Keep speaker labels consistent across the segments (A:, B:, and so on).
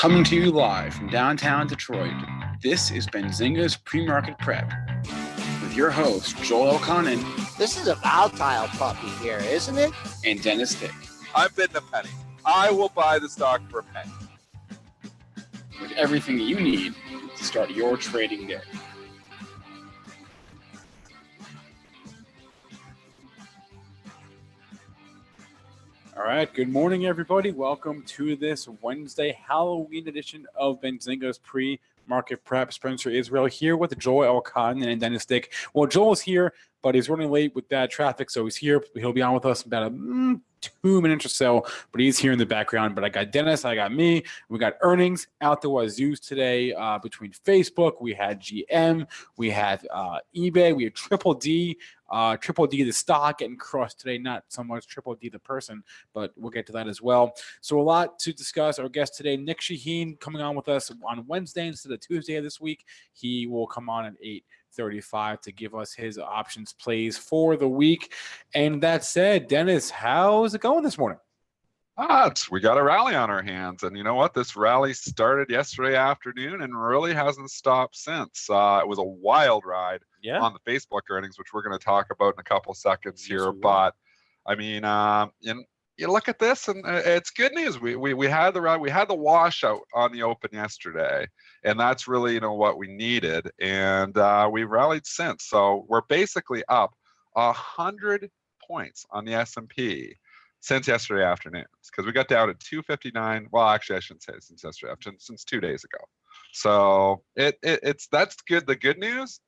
A: Coming to you live from downtown Detroit, this is Benzinga's Pre-Market Prep with your host, Joel Elconin.
B: This is a volatile puppy here, isn't it?
A: And Dennis Dick.
C: I'm bidding a penny. I will buy the stock for a penny.
A: With everything you need to start your trading day. All right, good morning, everybody. Welcome to this Wednesday Halloween edition of Benzinga's Pre-Market Prep. Spencer Israel here with Joel Elconin and Dennis Dick. Well, Joel's here, but he's running late with that traffic, so he's here. He'll be on with us in about 2 minutes or so, but he's here in the background. But I got Dennis, I got me. We got earnings out the wazoo today between Facebook. We had GM, we had eBay, we had Triple D the stock getting crushed today. Not so much Triple D the person, but we'll get to that as well. So a lot to discuss. Our guest today, Nick Chahine, coming on with us on Wednesday instead of Tuesday of this week. He will come on at 8:35 to give us his options plays for the week. And that said, Dennis, how's it going this morning?
C: We got a rally on our hands, and you know what? This rally started yesterday afternoon and really hasn't stopped since. It was a wild ride on the Facebook earnings, which we're going to talk about in a couple of seconds here. But I mean, you look at this, and it's good news. We had the rally, we had the washout on the open yesterday, and that's really what we needed. And we rallied since, so we're basically up 100 points on the S&P. Since yesterday afternoon, because we got down to 259. Well, actually, I shouldn't say since yesterday afternoon, since 2 days ago. So that's good. The good news.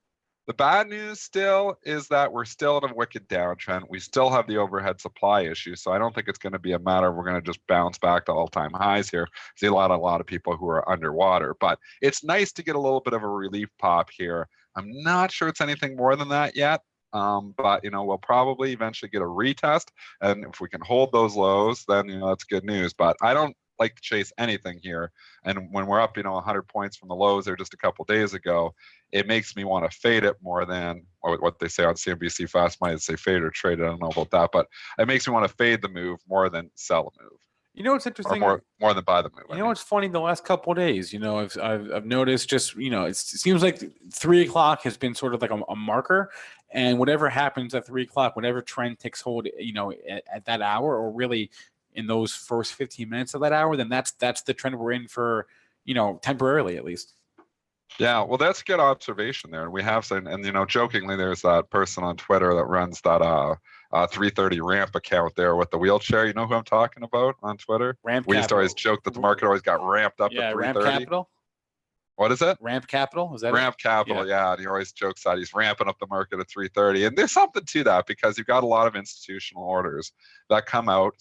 C: The bad news still is that we're still in a wicked downtrend. We still have the overhead supply issue. So I don't think it's going to be a matter of we're going to just bounce back to all-time highs here. See a lot of people who are underwater, but it's nice to get a little bit of a relief pop here. I'm not sure it's anything more than that yet. But we'll probably eventually get a retest, and if we can hold those lows, then that's good news. But I don't like to chase anything here, and when we're up 100 points from the lows there just a couple days ago, it makes me want to fade it more than what they say on CNBC Fast Money. They say fade or trade. I don't know about that, but it makes me want to fade the move more than sell a move.
A: What's interesting?
C: Or more than buy the move.
A: What's funny? The last couple of days, I've noticed just it seems like 3 o'clock has been sort of like a marker, and whatever happens at 3 o'clock, whatever trend takes hold, at that hour, or really in those first 15 minutes of that hour, then that's the trend we're in for, temporarily at least.
C: Yeah, well, that's a good observation there, and we have seen, and jokingly, there's that person on Twitter that runs that 330 ramp account there with the wheelchair. You know who I'm talking about on Twitter?
A: Ramp
C: we
A: Capital.
C: used to always joke that the market always got ramped up at 330.
A: Ramp Capital.
C: What is it?
A: Ramp Capital? Is that
C: Ramp Capital? Yeah, and he always jokes that he's ramping up the market at 330, and there's something to that because you've got a lot of institutional orders that come out,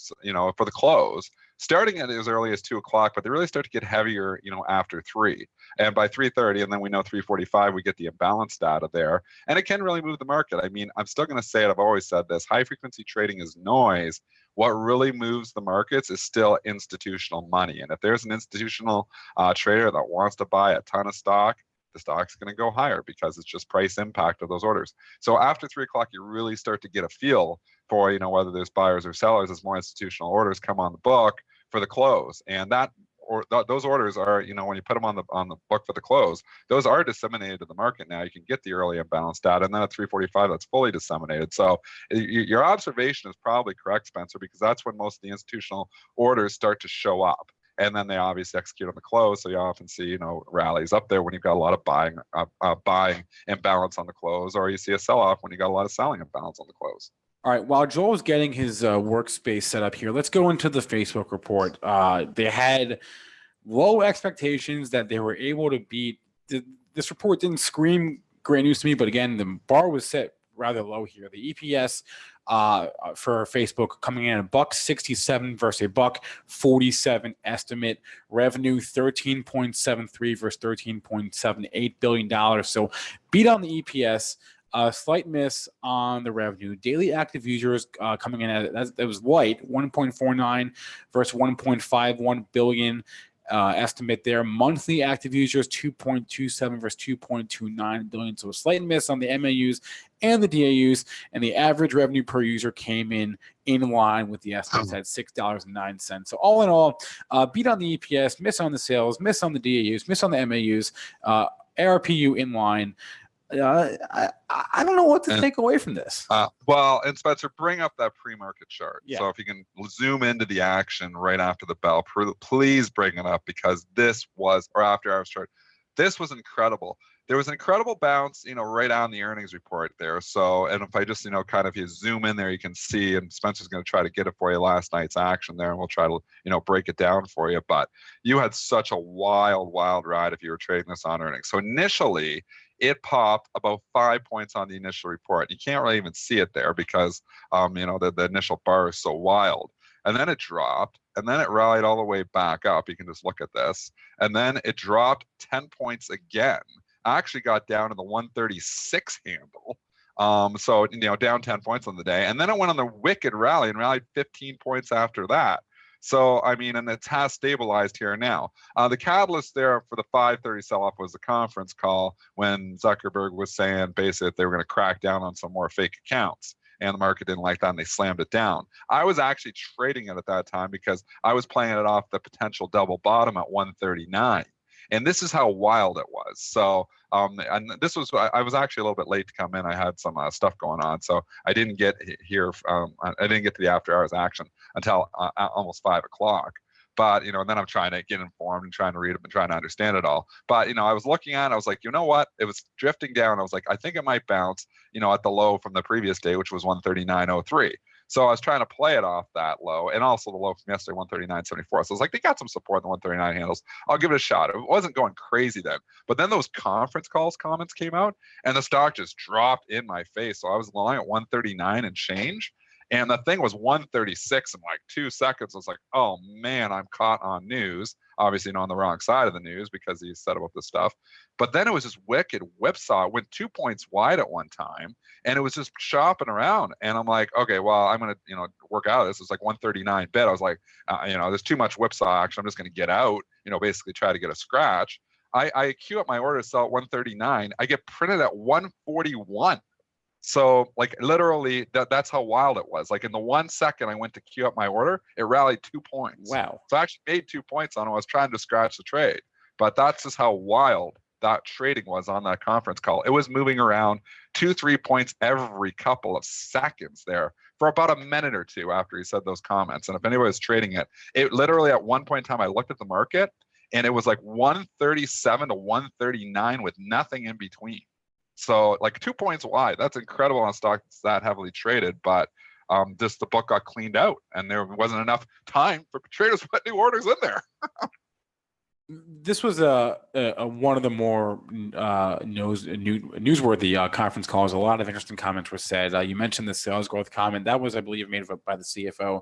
C: for the close, starting at as early as 2 o'clock, but they really start to get heavier, after 3, and by 3:30, and then we know 3:45, we get the imbalance data there, and it can really move the market. I mean, I'm still going to say it. I've always said this: high frequency trading is noise. What really moves the markets is still institutional money, and if there's an institutional trader that wants to buy a ton of stock, the stock's going to go higher because it's just price impact of those orders. So after 3 o'clock, you really start to get a feel for whether there's buyers or sellers as more institutional orders come on the book for the close, and those orders are, when you put them on the book for the close, those are disseminated to the market now. You can get the early imbalance data, and then at 3:45, that's fully disseminated. So your observation is probably correct, Spencer, because that's when most of the institutional orders start to show up, and then they obviously execute on the close. So you often see, rallies up there when you've got a lot of buying imbalance on the close, or you see a sell-off when you got a lot of selling imbalance on the close.
A: All right, while Joel's getting his workspace set up here, let's go into the Facebook report. They had low expectations that they were able to beat. This report didn't scream great news to me, but again, the bar was set rather low here. The EPS for Facebook coming in at $1.67 versus a $1.47 estimate. Revenue $13.73 versus $13.78 billion. So beat on the EPS. Slight miss on the revenue. Daily active users coming in at that was light, 1.49 versus 1.51 billion. estimate there. Monthly active users 2.27 versus 2.29 billion, so a slight miss on the MAUs and the DAUs, and the average revenue per user came in line with the estimates at $6.09. So all in all, beat on the EPS, miss on the sales, miss on the DAUs, miss on the MAUs, ARPU in line. I don't know what to take away from this.
C: Well, and Spencer, bring up that pre-market chart.
A: Yeah.
C: So if you can zoom into the action right after the bell, please bring it up, because this was, or after hours chart, this was incredible. There was an incredible bounce, right on the earnings report there. So, and if I just, kind of, you zoom in there, you can see, and Spencer's going to try to get it for you, last night's action there, and we'll try to, break it down for you. But you had such a wild ride if you were trading this on earnings. So initially, it popped about 5 points on the initial report. You can't really even see it there because, the initial bar is so wild. And then it dropped, and then it rallied all the way back up. You can just look at this. And then it dropped 10 points again. I actually got down to the 136 handle. So, down 10 points on the day. And then it went on the wicked rally and rallied 15 points after that. So, I mean, and it has stabilized here now. The catalyst there for the 5:30 sell-off was the conference call when Zuckerberg was saying basically that they were going to crack down on some more fake accounts. And the market didn't like that, and they slammed it down. I was actually trading it at that time because I was playing it off the potential double bottom at 139. And this is how wild it was. So, and this was, I was actually a little bit late to come in. I had some stuff going on. So I didn't get here, I didn't get to the after hours action until almost 5 o'clock. But, and then I'm trying to get informed and trying to read it and trying to understand it all. But, I was looking at it, I was like, you know what? It was drifting down. I was like, I think it might bounce, at the low from the previous day, which was 139.03. So I was trying to play it off that low, and also the low from yesterday, 139.74. So I was like, they got some support in the 139 handles. I'll give it a shot. It wasn't going crazy then. But then those conference calls comments came out, and the stock just dropped in my face. So I was lying at 139 and change. And the thing was 136 in like 2 seconds. I was like, oh man, I'm caught on news. Obviously, on the wrong side of the news because he said about this stuff. But then it was this wicked whipsaw. It went 2 points wide at one time, and it was just shopping around. And I'm like, okay, well, I'm gonna, work out of this. It's like 139 bid. I was like, there's too much whipsaw action. I'm just gonna get out. Basically try to get a scratch. I queue up my order to sell at 139. I get printed at 141. So like literally that's how wild it was. Like in the 1 second I went to queue up my order, it rallied 2 points.
A: Wow.
C: So I actually made 2 points on it. I was trying to scratch the trade, but that's just how wild that trading was on that conference call. It was moving around 2-3 points every couple of seconds there for about a minute or two after he said those comments. And if anybody was trading it, it literally at one point in time I looked at the market and it was like 137 to 139 with nothing in between. So like 2 points wide, that's incredible on a stock that's that heavily traded, but just the book got cleaned out and there wasn't enough time for traders to put new orders in there.
A: This was one of the more newsworthy conference calls. A lot of interesting comments were said. You mentioned the sales growth comment. That was, I believe, made by the CFO.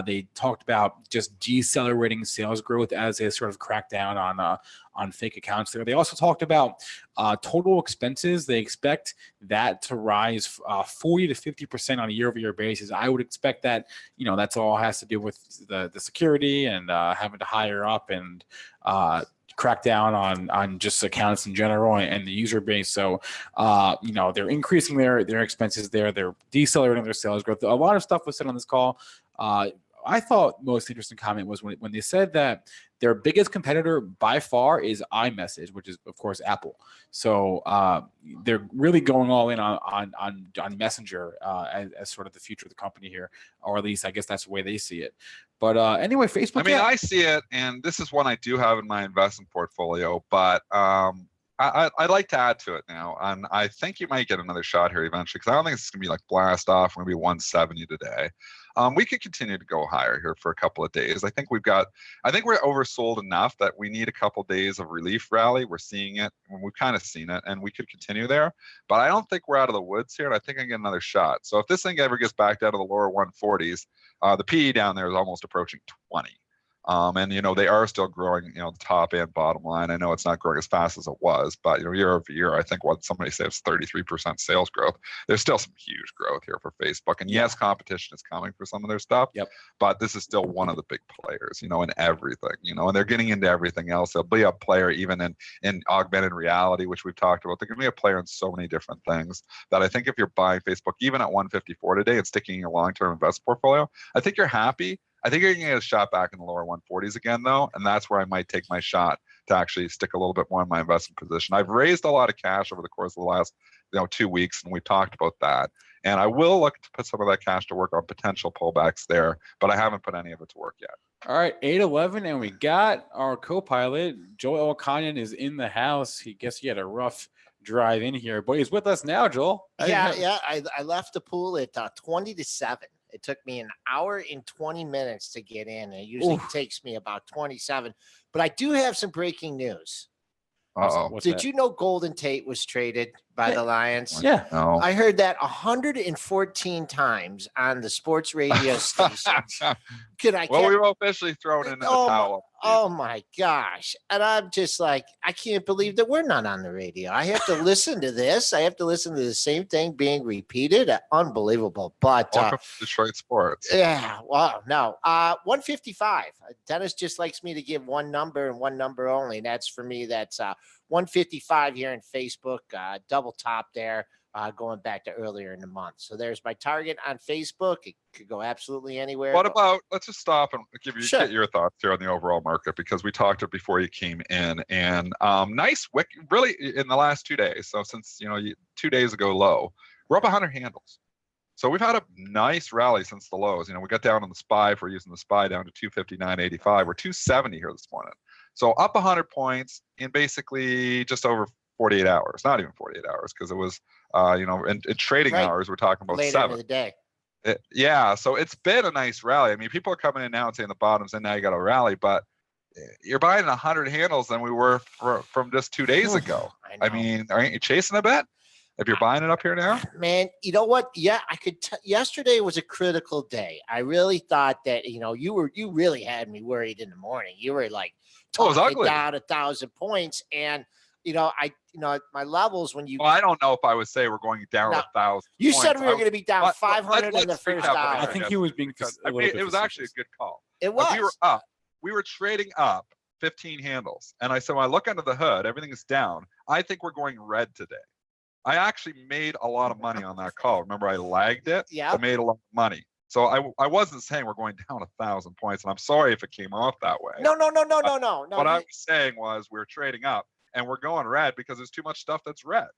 A: They talked about just decelerating sales growth as they sort of crack down on fake accounts there. They also talked about total expenses. They expect that to rise 40 to 50% on a year-over-year basis. I would expect that, that's all has to do with the security and having to hire up and crack down on just accounts in general and the user base. So, they're increasing their expenses there. They're decelerating their sales growth. A lot of stuff was said on this call. I thought most interesting comment was when they said that their biggest competitor by far is iMessage, which is of course Apple. So they're really going all in on Messenger as sort of the future of the company here, or at least I guess that's the way they see it. But anyway, Facebook.
C: I mean, I see it, and this is one I do have in my investment portfolio, but I'd like to add to it now, and I think you might get another shot here eventually because I don't think it's going to be like blast off. We're going to be 170 today. We could continue to go higher here for a couple of days. I think we're oversold enough that we need a couple of days of relief rally. We're seeing it, and we've kind of seen it, and we could continue there. But I don't think we're out of the woods here, and I think I get another shot. So if this thing ever gets back down to the lower 140s, the PE down there is almost approaching 20. And, they are still growing, the top and bottom line. I know it's not growing as fast as it was, but, year over year, I think what somebody said was 33% sales growth. There's still some huge growth here for Facebook. And yes, competition is coming for some of their stuff, but this is still one of the big players, in everything, and they're getting into everything else. They'll be a player even in augmented reality, which we've talked about. They're going to be a player in so many different things that I think if you're buying Facebook, even at 154 today and sticking in your long-term investment portfolio, I think you're happy. I think you're going to get a shot back in the lower 140s again, though, and that's where I might take my shot to actually stick a little bit more in my investment position. I've raised a lot of cash over the course of the last 2 weeks, and we've talked about that. And I will look to put some of that cash to work on potential pullbacks there, but I haven't put any of it to work yet.
A: All right, 8:11, and we got our co-pilot, Joel Elconin, is in the house. He guess he had a rough drive in here, but he's with us now, Joel.
B: I left the pool at 20-7. It took me an hour and 20 minutes to get in. It usually takes me about 27. But I do have some breaking news. Did you know Golden Tate was traded by the Lions?
A: Yeah.
C: No.
B: I heard that 114 times on the sports radio station.
C: We've officially thrown in the towel.
B: Oh my gosh. And I'm just like, I can't believe that we're not on the radio. I have to listen to this. I have to listen to the same thing being repeated. Unbelievable. But
C: welcome to Detroit sports.
B: Yeah. Wow. No. 155. Dennis just likes me to give one number and one number only. That's for me. That's 155 here in Facebook. Double top there. Going back to earlier in the month. So there's my target on Facebook. It could go absolutely anywhere.
C: What about, let's just stop and get your thoughts here on the overall market, because we talked it before you came in, and nice wick really in the last 2 days. So since, 2 days ago low, we're up 100 handles. So we've had a nice rally since the lows. We got down on the SPY, if we're using the SPY, down to 259.85. We're 270 here this morning. So up 100 points in basically just over 48 hours, not even 48 hours, because it was, in trading hours, we're talking about
B: later
C: 7
B: in the day.
C: So it's been a nice rally. I mean, people are coming in now and saying the bottoms, and now you got a rally, but you're buying 100 handles than we were from just 2 days ago. I mean, aren't you chasing a bet if you're buying it up here now?
B: Man, you know what? Yeah, I could. Yesterday was a critical day. I really thought that, you really had me worried in the morning. You were like,
C: it was ugly,
B: down 1,000 points, and my levels when you.
C: Well, I don't know if I would say we're going down 1,000.
B: You
C: points.
B: said we were going to be down 500 in the first hour.
A: I think he was being.
C: It was actually a good call.
B: It was.
C: We were up. We were trading up 15 handles, and I said, when I look under the hood, everything is down. I think we're going red today. I actually made a lot of money on that call. Remember, I lagged it.
B: Yeah.
C: I made a lot of money. So I wasn't saying we're going down 1,000 points, and I'm sorry if it came off that way.
B: No.
C: What I was saying was we're trading up. And we're going red because there's too much stuff that's red.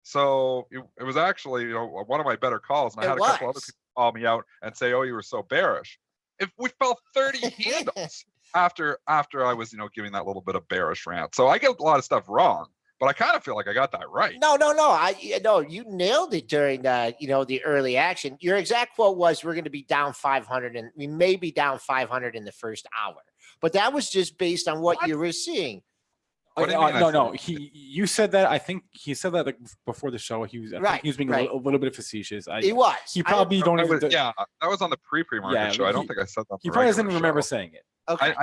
C: So it was actually one of my better calls. And I had a couple other people call me out and say, "Oh, you were so bearish." If we fell 30 handles after I was giving that little bit of bearish rant. So I get a lot of stuff wrong, but I kind of feel like I got that right.
B: No. You nailed it during the early action. Your exact quote was, "We're going to be down 500, and we may be down 500 in the first hour." But that was just based on what you were seeing.
A: No. You said that. I think he said that before the show. He was being a little bit facetious.
B: He was.
A: He probably
C: that was on the pre-market show. I don't think I said that.
A: He probably doesn't remember saying it.
B: Okay.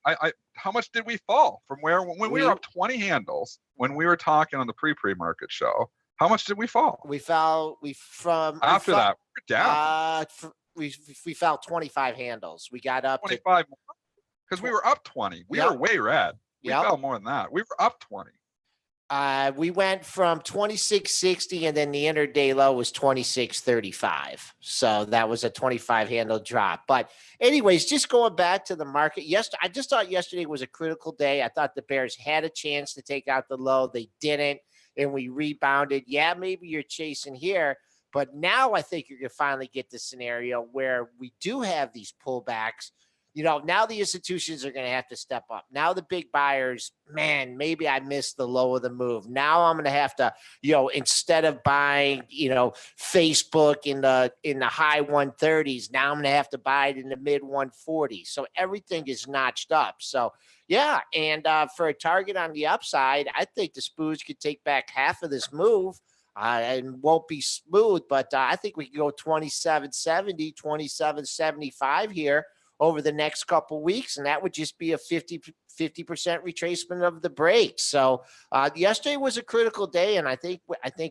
C: I how much did we fall from when we were up 20 handles when we were talking on the pre-market show? How much did we fall?
B: We fell. After
C: that, we're down.
B: We fell 25 handles. We got up
C: 25 because we were up 20. We were way red. We fell more than that. We were up 20.
B: We went from 26.60, and then the intraday low was 26.35. So that was a 25 handle drop. But anyways, just going back to the market. I just thought yesterday was a critical day. I thought the Bears had a chance to take out the low. They didn't, and we rebounded. Yeah, maybe you're chasing here, but now I think you're going to finally get the scenario where we do have these pullbacks. Now the institutions are going to have to step up. Now the big buyers, man, maybe I missed the low of the move. Now I'm going to have to, instead of buying, Facebook in the high 130s, now I'm going to have to buy it in the mid 140s. So everything is notched up. So yeah, and for a target on the upside, I think the Spoos could take back half of this move. And won't be smooth, but I think we can go 27.70, 27.75 here. over the next couple weeks, and that would just be a 50% retracement of the break. So yesterday was a critical day, and I think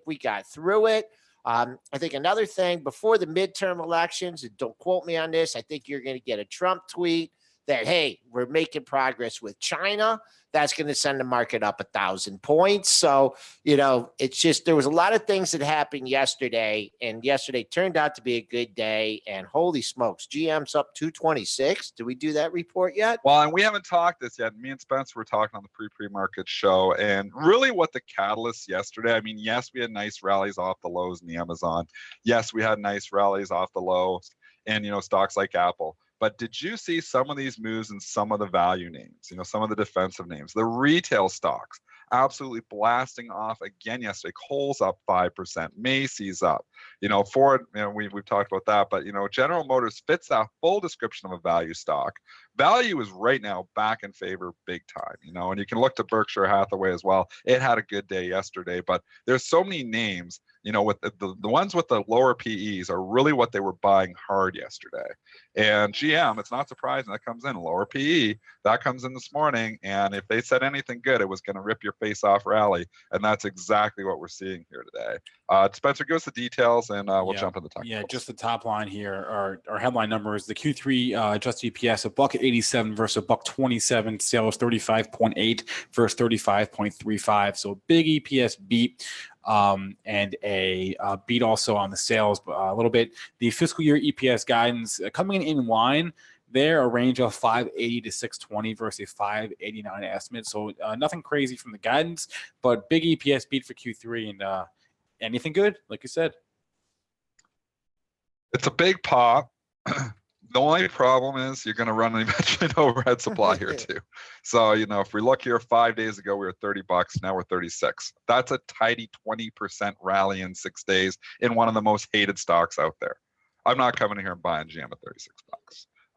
B: we got through it. I think another thing before the midterm elections, and don't quote me on this, I think you're going to get a Trump tweet that, hey, we're making progress with China. That's going to send the market up 1,000 points. So, it's just, there was a lot of things that happened yesterday, and yesterday turned out to be a good day. And holy smokes, GM's up 226. Did we do that report yet?
C: Well, and we haven't talked this yet. Me and Spencer were talking on the pre-market show, and really what the catalyst yesterday, I mean, yes, we had nice rallies off the lows in the Amazon. Yes, we had nice rallies off the lows and, stocks like Apple. But did you see some of these moves in some of the value names, some of the defensive names, the retail stocks absolutely blasting off again yesterday? Kohl's up 5%, Macy's up, Ford, we've talked about that, but, General Motors fits that full description of a value stock. Value is right now back in favor big time, and you can look to Berkshire Hathaway as well. It had a good day yesterday, but there's so many names, with the ones with the lower PEs are really what they were buying hard yesterday. And GM, it's not surprising that comes in lower PE. That comes in this morning, and if they said anything good, it was going to rip your face off rally, and that's exactly what we're seeing here today. Spencer, give us the details, and we'll jump into the technicals.
A: Yeah, just the top line here. Our headline numbers: the Q3 adjusted EPS $1.87 versus $1.27. Sales 35.8 versus 35.35. So big EPS beat. And a beat also on the sales a little bit. The fiscal year EPS guidance coming in line there, a range of 580 to 620 versus a 589 estimate. So nothing crazy from the guidance, but big EPS beat for Q3. And anything good, like you said?
C: It's a big pop. The only problem is you're going to run eventually an overhead supply here too. So, if we look here 5 days ago, we were $30. Now we're 36. That's a tidy 20% rally in 6 days in one of the most hated stocks out there. I'm not coming in here and buying GM at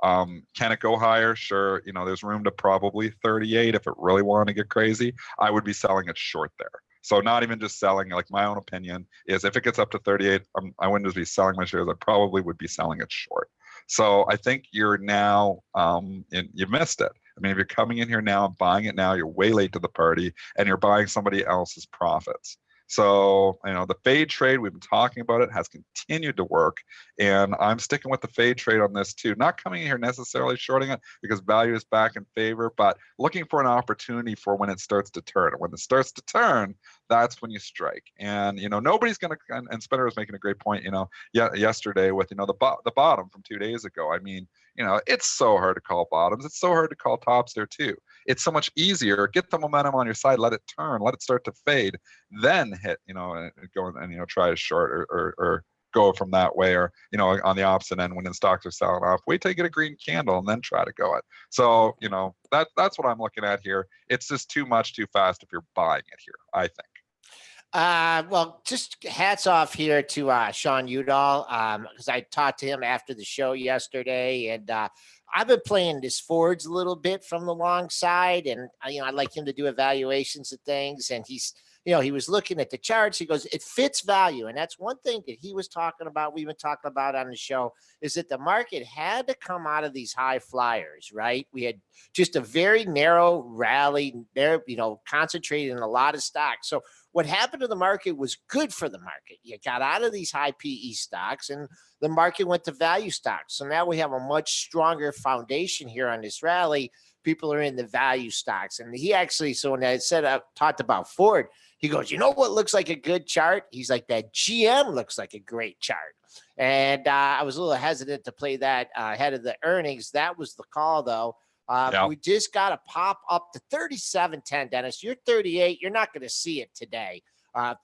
C: $36. Can it go higher? Sure. There's room to probably 38 if it really wanted to get crazy. I would be selling it short there. So not even just selling, like my own opinion is if it gets up to 38, I wouldn't just be selling my shares. I probably would be selling it short. So I think you're now, you missed it. I mean, if you're coming in here now and buying it now, you're way late to the party and you're buying somebody else's profits. So, the fade trade, we've been talking about it, has continued to work. And I'm sticking with the fade trade on this too. Not coming in here necessarily shorting it because value is back in favor, but looking for an opportunity for when it starts to turn. And when it starts to turn, that's when you strike. And, nobody's going to, and Spencer was making a great point, yesterday with, the bottom from 2 days ago. I mean, it's so hard to call bottoms. It's so hard to call tops there too. It's so much easier. Get the momentum on your side, let it turn, let it start to fade, then hit, and go and, try a short or go from that way, or, on the opposite end when the stocks are selling off, wait till you get a green candle and then try to go it. So, that's what I'm looking at here. It's just too much too fast if you're buying it here, I think.
B: Well, just hats off here to Sean Udall, because I talked to him after the show yesterday, and I've been playing this Fords a little bit from the long side, and I'd like him to do evaluations of things, and he's he was looking at the charts. He goes, it fits value. And that's one thing that he was talking about, we've been talking about on the show, is that the market had to come out of these high flyers, right? We had just a very narrow rally there, concentrated in a lot of stocks. So what happened to the market was good for the market. You got out of these high PE stocks and the market went to value stocks. So now we have a much stronger foundation here on this rally. People are in the value stocks. And he actually, so when I talked about Ford, he goes, what looks like a good chart? He's like, that GM looks like a great chart. And I was a little hesitant to play that ahead of the earnings. That was the call, though. We just got to pop up to 37.10, Dennis. You're 38. You're not going to see it today.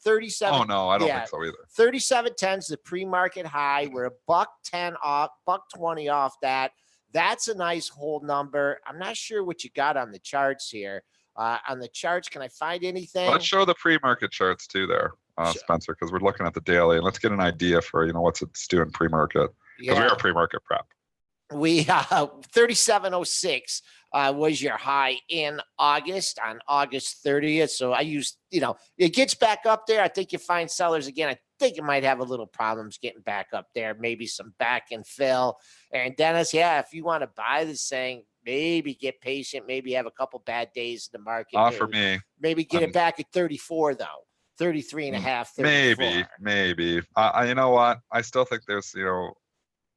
B: 37.
C: Oh, no, I don't think so either.
B: 37.10 is the pre-market high. We're $1.10 off, $1.20 off that. That's a nice hold number. I'm not sure what you got on the charts here. On the charts, can I find anything?
C: Let's show the pre-market charts too there, Spencer, because we're looking at the daily. And let's get an idea for, what's it's doing pre-market. Because we are pre-market prep.
B: We 3706 was your high in August, on August 30th. So I used, it gets back up there. I think you find sellers again. I think it might have a little problems getting back up there. Maybe some back and fill. And Dennis, yeah, if you want to buy this thing, maybe get patient. Maybe have a couple bad days in the market.
C: For me.
B: Maybe get it back at 34 though. 33 and a half. 34.
C: Maybe. You know what? I still think there's,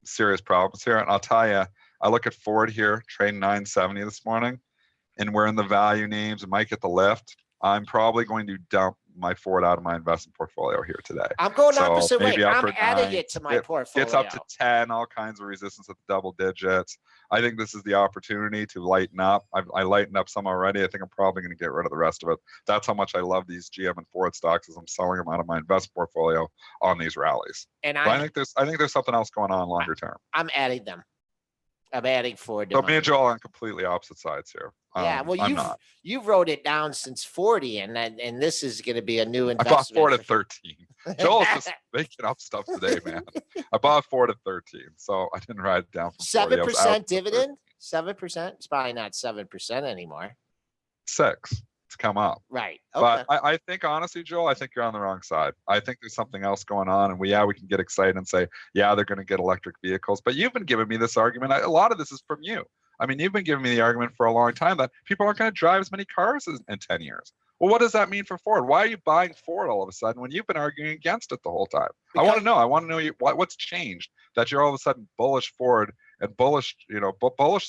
C: serious problems here. And I'll tell you, I look at Ford here, trading 970 this morning, and we're in the value names. It might get the lift. I'm probably going to dump my Ford out of my investment portfolio here today.
B: I'm going opposite way. I'm adding it to my portfolio.
C: Gets up to 10, all kinds of resistance at the double digits. I think this is the opportunity to lighten up. I lightened up some already. I think I'm probably going to get rid of the rest of it. That's how much I love these GM and Ford stocks, as I'm selling them out of my investment portfolio on these rallies. And I think there's something else going on longer term.
B: I'm adding them. I'm adding Ford.
C: So me and Joel are on completely opposite sides here.
B: Yeah, well, you wrote it down since 40, and this is going to be a new investment.
C: I bought Ford at 13. Joel's just making up stuff today, man. I bought Ford at 13, so I didn't write it down.
B: 7% dividend. 7%. It's probably not 7% anymore.
C: 6. It's come up.
B: Right. Okay.
C: But I think honestly, Joel, I think you're on the wrong side. I think there's something else going on, and we can get excited and say, yeah, they're going to get electric vehicles. But you've been giving me this argument. A lot of this is from you. I mean, you've been giving me the argument for a long time that people aren't going to drive as many cars in 10 years. Well, what does that mean for Ford? Why are you buying Ford all of a sudden when you've been arguing against it the whole time? Because I want to know what's changed that you're all of a sudden bullish Ford and bullish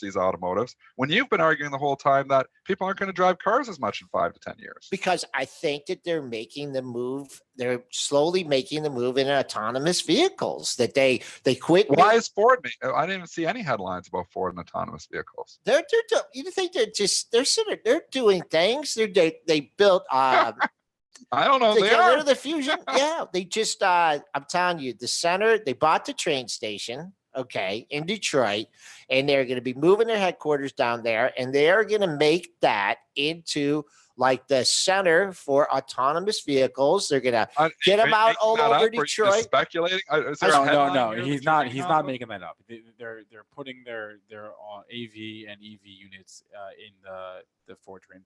C: these automotives when you've been arguing the whole time that people aren't going to drive cars as much in 5 to 10 years.
B: Because I think that they're making the move. They're slowly making the move in autonomous vehicles, that they quit.
C: Why is Ford? I didn't even see any headlines about Ford and autonomous vehicles.
B: You think they're doing things. They built.
C: I don't know.
B: They got rid of the Fusion. Yeah, they just. I'm telling you, the center. They bought the train station. Okay, in Detroit, and they're going to be moving their headquarters down there, and they are going to make that into like the center for autonomous vehicals. They're going to get them out all over Detroit.
C: Speculating?
A: No. He's not making that up. They're putting their AV and EV units in the Ford train.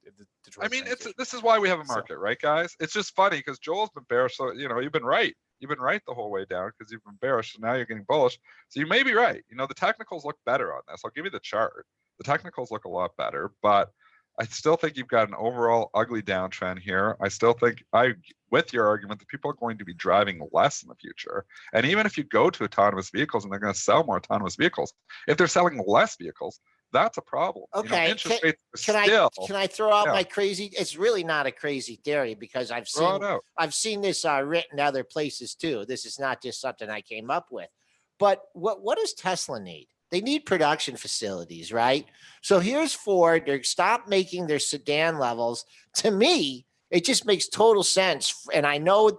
C: I mean, this is why we have a market, right, guys? It's just funny because Joel's been bearish, so you've been right. You've been right the whole way down because you've been bearish, and now you're getting bullish. So you may be right. The technicals look better on this. I'll give you the chart. The technicals look a lot better, but I still think you've got an overall ugly downtrend here. I still think with your argument that people are going to be driving less in the future. And even if you go to autonomous vehicles and they're going to sell more autonomous vehicles, if they're selling less vehicles, that's a problem.
B: Okay. Can I throw out my crazy? It's really not a crazy theory because I've seen this written other places too. This is not just something I came up with. But what does Tesla need? They need production facilities, right? So here's Ford. They're stopped making their sedan levels. To me, it just makes total sense. And I know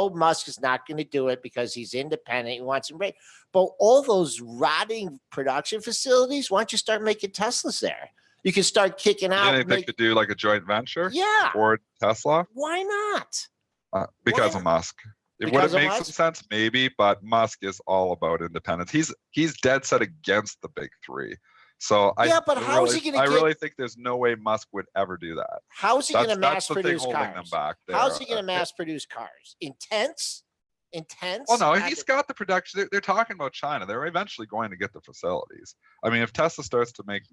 B: Musk is not going to do it because he's independent. He wants to break. But all those rotting production facilities, why don't you start making Teslas there? You can start kicking out.
C: They could do like a joint venture?
B: Yeah.
C: Ford, Tesla?
B: Why not?
C: Because of Musk. Would it make some sense? Maybe, but Musk is all about independence. He's dead set against the big three. So
B: but how is he going to?
C: I really think there's no way Musk would ever do that.
B: How is he going to mass produce cars? How is he going to mass produce cars? Intense.
C: Well, no, he's got the production. They're talking about China. They're eventually going to get the facilities. I mean, if Tesla starts to make,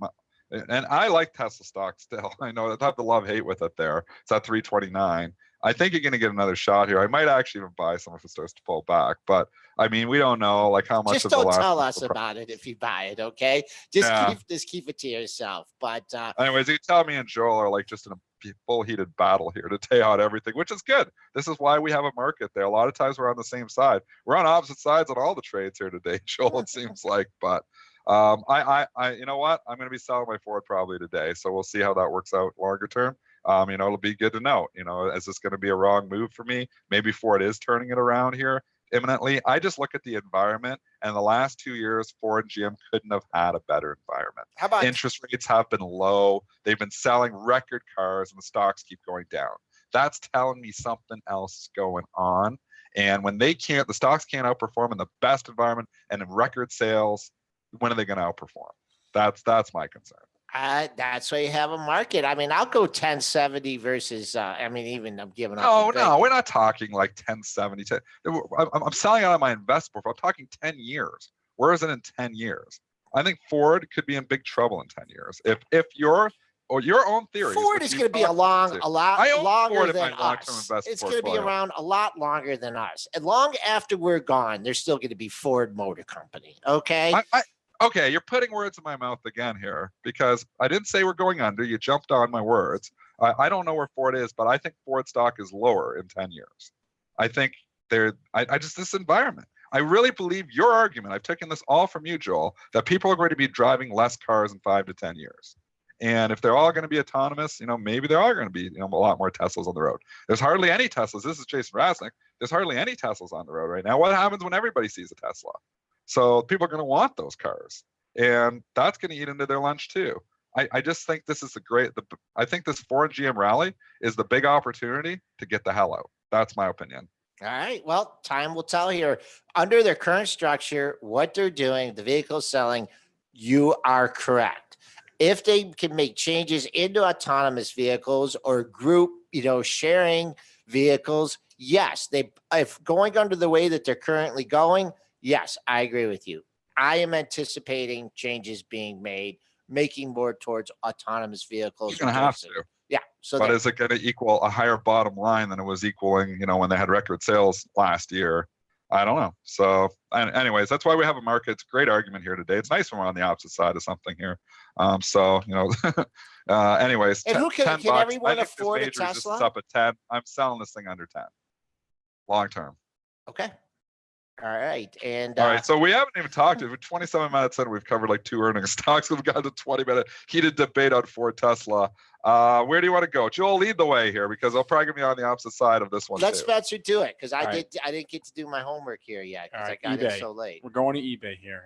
C: and I like Tesla stock still. I know I have the love-hate with it there. It's at 329. I think you're going to get another shot here. I might actually even buy some if it starts to pull back. But I mean, we don't know how much.
B: Just don't tell us about it if you buy it, okay? Just keep it to yourself. But
C: anyways, you tell me and Joel are just in a full heated battle here to take out everything, which is good. This is why we have a market there. A lot of times we're on the same side. We're on opposite sides on all the trades here today, Joel. It seems like, but. You know what? I'm going to be selling my Ford probably today, so we'll see how that works out longer term. It'll be good to know. Is this going to be a wrong move for me? Maybe Ford is turning it around here imminently. I just look at the environment, and the last 2 years, Ford and GM couldn't have had a better environment.
B: How about
C: interest rates have been low? They've been selling record cars, and the stocks keep going down. That's telling me something else is going on. And when the stocks can't outperform in the best environment and in record sales, when are they going to outperform? That's my concern.
B: That's why you have a market. I mean, I'll go 1070 versus, I mean, even I'm giving up.
C: No, we're not talking like 1070. I'm selling out of my investment. I'm talking 10 years. Where is it in 10 years? I think Ford could be in big trouble in 10 years. If your own theory,
B: Ford is going to be a lot longer than us. It's going to be around a lot longer than us. And long after we're gone, there's still going to be Ford Motor Company. Okay.
C: Okay, you're putting words in my mouth again here, because I didn't say we're going under. You jumped on my words. I don't know where Ford is, but I think Ford stock is lower in 10 years. I think this environment. I really believe your argument. I've taken this all from you, Joel, that people are going to be driving less cars in 5 to 10 years. And if they're all going to be autonomous, maybe there are going to be, a lot more Teslas on the road. There's hardly any Teslas. This is Jason Rasnick. There's hardly any Teslas on the road right now. What happens when everybody sees a Tesla? So people are going to want those cars, and that's going to eat into their lunch too. I just think this is I think this Ford GM rally is the big opportunity to get the hell out. That's my opinion.
B: All right. Well, time will tell here. Under their current structure, what they're doing, the vehicle selling, you are correct. If they can make changes into autonomous vehicles or group, sharing vehicles, yes, if going under the way that they're currently going, yes, I agree with you. I am anticipating changes being made, making more towards autonomous vehicles.
C: You're going to have to.
B: Yeah.
C: But is it going to equal a higher bottom line than it was equaling, when they had record sales last year? I don't know. So anyways, that's why we have a market. It's a great argument here today. It's nice when we're on the opposite side of something here. Anyways,
B: and who can everyone afford a Tesla?
C: Is up at 10. I'm selling this thing under 10. Long term.
B: Okay. All right. And
C: all right. So we haven't even talked. 27 minutes in, we've covered like 2 earnings stocks. We've got to 20-minute heated debate on Ford Tesla. Where do you want to go? Joel, lead the way here, because I'll probably be on the opposite side of this one.
B: Let Spencer do it, because I didn't get to do my homework here yet, because I got in so late.
A: We're going to eBay here.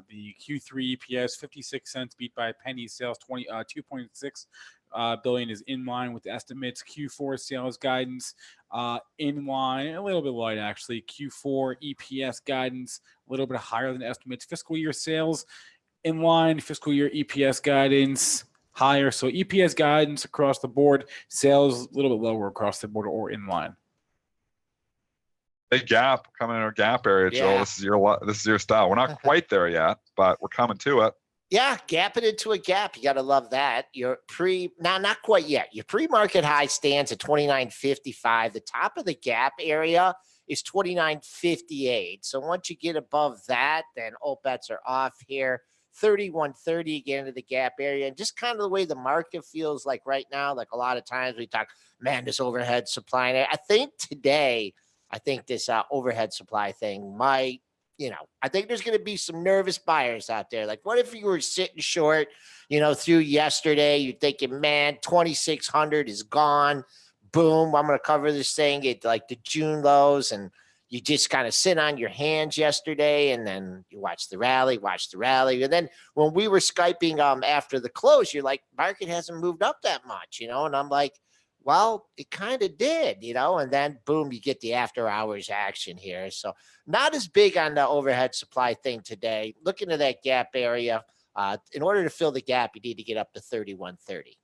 A: The Q3 EPS 56 cents, beat by a penny. Sales 2.6 billion is in line with estimates. Q4 sales guidance in line, a little bit light actually. Q4 EPS guidance a little bit higher than estimates. Fiscal year sales in line. Fiscal year EPS guidance higher. So EPS guidance across the board, sales a little bit lower across the board or in line.
C: Big gap coming in our gap area, Joel. Yeah. This is your style. We're not quite there yet, but we're coming to it.
B: Yeah, gapping into a gap. You got to love that. Your not quite yet. Your pre-market high stands at 29.55. The top of the gap area is 29.58. So once you get above that, then all bets are off here. 31.30 again into the gap area. And just kind of the way the market feels like right now, like a lot of times we talk, man, this overhead supply. And I think today, this overhead supply thing might, I think there's going to be some nervous buyers out there. Like, what if you were sitting short, through yesterday, you're thinking, man, 2,600 is gone. Boom, I'm going to cover this thing at like the June lows. And you just kind of sit on your hands yesterday, and then you watch the rally. And then when we were Skyping after the close, you're like, market hasn't moved up that much, and I'm like, well, it kind of did, and then boom, you get the after hours action here. So not as big on the overhead supply thing today. Looking at that gap area, in order to fill the gap, you need to get up to 31.30.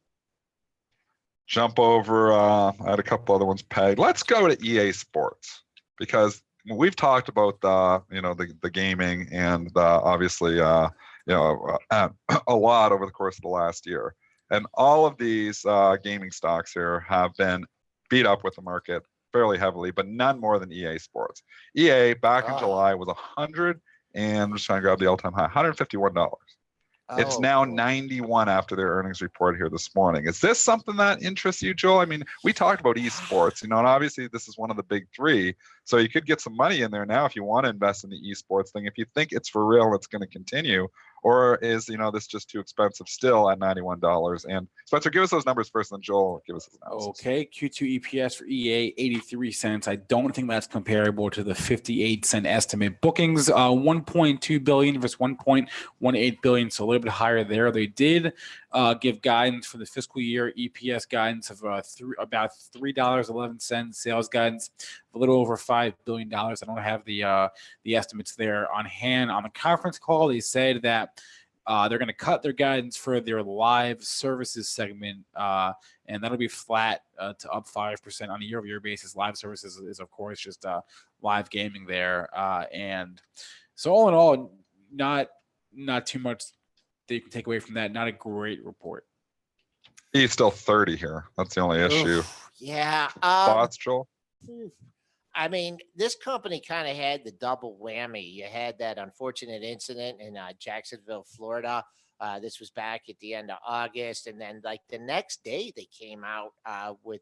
C: Jump over. I had a couple other ones pegged. Let's go to EA Sports, because we've talked about the gaming and obviously a lot over the course of the last year. And all of these gaming stocks here have been beat up with the market fairly heavily, but none more than EA Sports. EA back in July was I'm just trying to grab the all-time high, $151. It's now 91 after their earnings report here this morning. Is this something that interests you, Joel? I mean, we talked about eSports, and obviously this is one of the big three. So you could get some money in there now if you want to invest in the eSports thing, if you think it's for real and it's going to continue. Or is, this just too expensive still at $91? And Spencer, give us those numbers first, and then Joel, give us his analysis.
A: Okay, Q2 EPS for EA, 83 cents. I don't think that's comparable to the 58-cent estimate. Bookings, 1.2 billion versus 1.18 billion, so a little bit higher there. They did give guidance for the fiscal year, EPS guidance of about $3.11, sales guidance of a little over $5 billion. I don't have the estimates there on hand. On the conference call, they said that they're going to cut their guidance for their live services segment, and that'll be flat to up 5% on a year-over-year basis. Live services is of course, just live gaming there. And so all in all, not too much that you can take away from that. Not a great report.
C: He's still 30 here. That's the only issue.
B: Yeah.
C: Thoughts, Joel?
B: I mean, this company kind of had the double whammy. You had that unfortunate incident in Jacksonville, Florida. This was back at the end of August. And then like the next day they came out with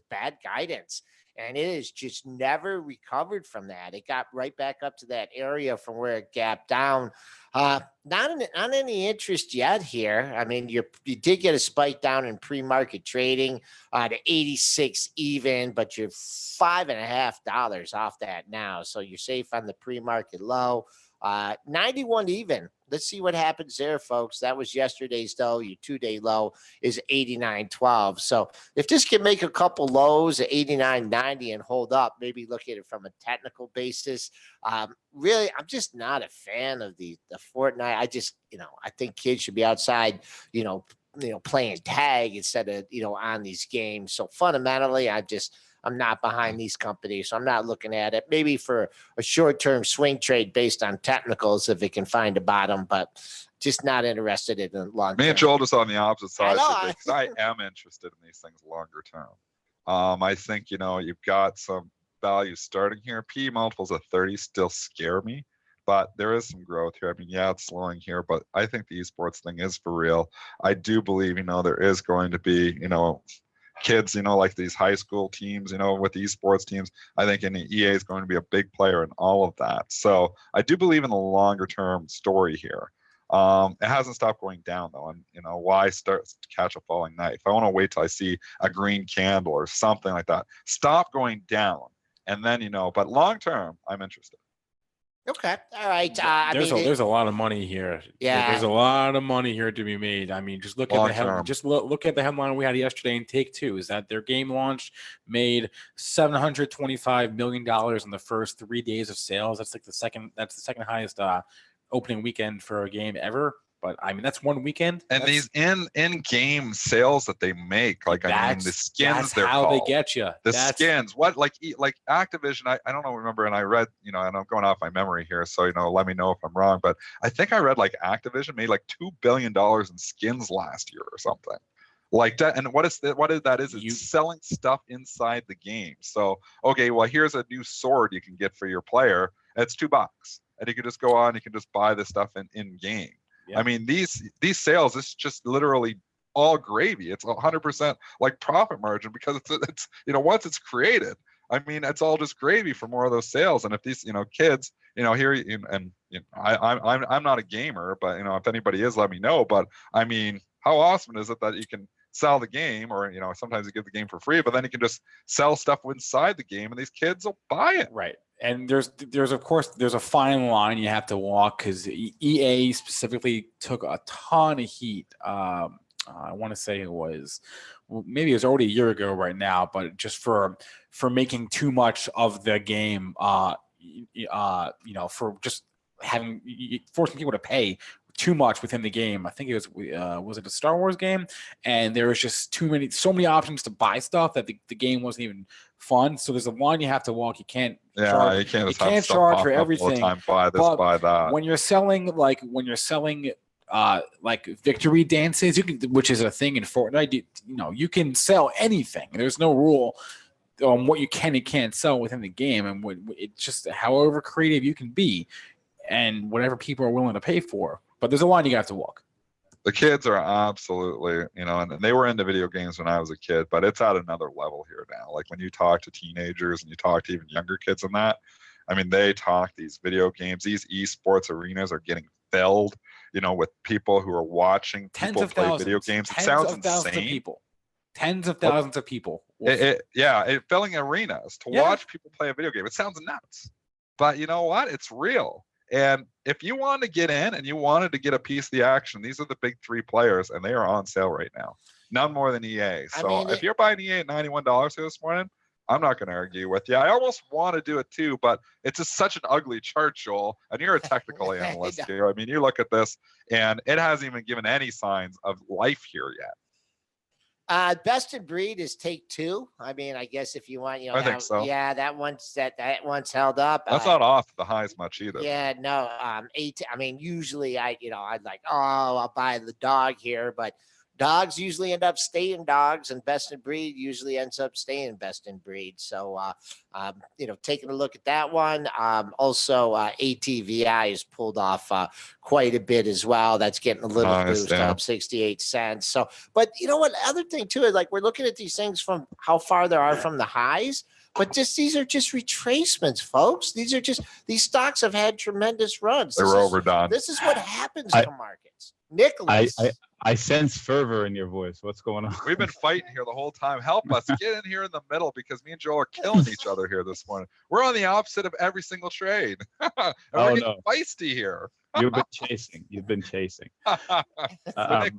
B: bad guidance, and it has just never recovered from that. It got right back up to that area from where it gapped down. Not any interest yet here. I mean, you did get a spike down in pre-market trading to 86 even, but you're $5.50 off that now. So you're safe on the pre-market low. 91 even. Let's see what happens there, folks. That was yesterday's low. Your 2-day low is 89.12. So if this can make a couple lows at 89.90 and hold up, maybe look at it from a technical basis. Really, I'm just not a fan of the Fortnite. I think kids should be outside, playing tag instead of, on these games. So fundamentally, I'm not behind these companies, so I'm not looking at it. Maybe for a short-term swing trade based on technicals if it can find a bottom, but just not interested in the long term.
C: Me and Joel just on the opposite side because I am interested in these things longer term. I think, you've got some value starting here. P multiples of 30 still scare me, but there is some growth here. I mean, yeah, it's slowing here, but I think the esports thing is for real. I do believe, there is going to be, kids, like these high school teams, with the esports teams. I think EA is going to be a big player in all of that. So I do believe in the longer term story here. It hasn't stopped going down though. And why start to catch a falling knife? I want to wait till I see a green candle or something like that. Stop going down. And then, but long term, I'm interested.
B: Okay. All right.
A: There's a lot of money here.
B: Yeah.
A: There's a lot of money here to be made. I mean, just look at the headline. Just look at the headline we had yesterday in Take-Two. Is that their game launch made $725 million in the first 3 days of sales. That's the second highest opening weekend for a game ever. But I mean, that's one weekend.
C: And these in-game sales that they make, the skins,
A: that's how they get you.
C: The skins, what like Activision? I don't know, remember, and I read, and I'm going off my memory here, so let me know if I'm wrong. But I think I read Activision made $2 billion in skins last year or something like that. And what is that? It's selling stuff inside the game. So okay, well here's a new sword you can get for your player. It's $2, and you can just go on, you can just buy this stuff in game. Yeah. I mean, these sales, it's just literally all gravy. It's 100% profit margin because it's once it's created, I mean, it's all just gravy for more of those sales. And if these kids here, and I'm not a gamer, but if anybody is, let me know. But I mean, how awesome is it that you can sell the game, or sometimes you give the game for free, but then you can just sell stuff inside the game, and these kids will buy it.
A: Right. And there's of course a fine line you have to walk, because EA specifically took a ton of heat. I want to say maybe it was already a year ago right now, but just for making too much of the game, for just forcing people to pay too much within the game. I think it was it a Star Wars game, and there was just so many options to buy stuff that the game wasn't even fun. So there's a line you have to walk. You can't charge for everything.
C: Buy this, buy that.
A: When you're selling victory dances, which is a thing in Fortnite, you can sell anything. There's no rule on what you can and can't sell within the game, and it's just however creative you can be, and whatever people are willing to pay for. But there's a line you have to walk.
C: The kids are absolutely, and they were into video games when I was a kid, but it's at another level here now. When you talk to teenagers and you talk to even younger kids than that, I mean, they talk these video games. These esports arenas are getting filled, with people who are watching people play video games. It sounds insane.
A: Tens of thousands of people.
C: Filling arenas to watch people play a video game. It sounds nuts. But you know what? It's real. And if you want to get in and you wanted to get a piece of the action, these are the big three players, and they are on sale right now. None more than EA. So if you're buying EA at $91 here this morning, I'm not going to argue with you. I almost want to do it too, but it's just such an ugly chart, Joel. And you're a technical analyst here. I mean, you look at this, and it hasn't even given any signs of life here yet.
B: Best in breed is take two. I mean, I guess if you want,
C: I think so.
B: Yeah, that one's one's held up.
C: That's not off the highs much either.
B: Yeah, no. I mean, usually I'd like, I'll buy the dog here, but dogs usually end up staying dogs, and best in breed usually ends up staying best in breed. So, taking a look at that one. Also, ATVI has pulled off quite a bit as well. That's getting a little boost up 68 cents. So, but you know what? Other thing too is like we're looking at these things from how far they are from the highs. But these are just retracements, folks. These stocks have had tremendous runs.
C: They were overdone.
B: This is what happens to markets. Nicholas.
D: I sense fervor in your voice. What's going on?
C: We've been fighting here the whole time. Help us get in here in the middle, because me and Joel are killing each other here this morning. We're on the opposite of every single trade. We're getting feisty here.
D: You've been chasing.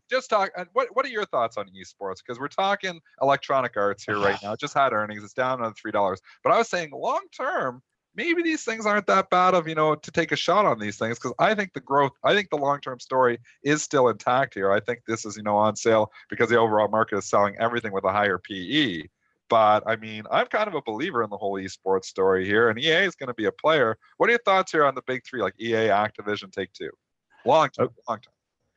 C: Just talk. What are your thoughts on eSports? Because we're talking Electronic Arts here right now. It just had earnings. It's down another $3. But I was saying long term, maybe these things aren't that bad of, to take a shot on these things, because I think the long-term story is still intact here. I think this is, on sale because the overall market is selling everything with a higher PE. But I mean, I'm kind of a believer in the whole esports story here, and EA is going to be a player. What are your thoughts here on the big three, like EA, Activision, Take-Two? Long term.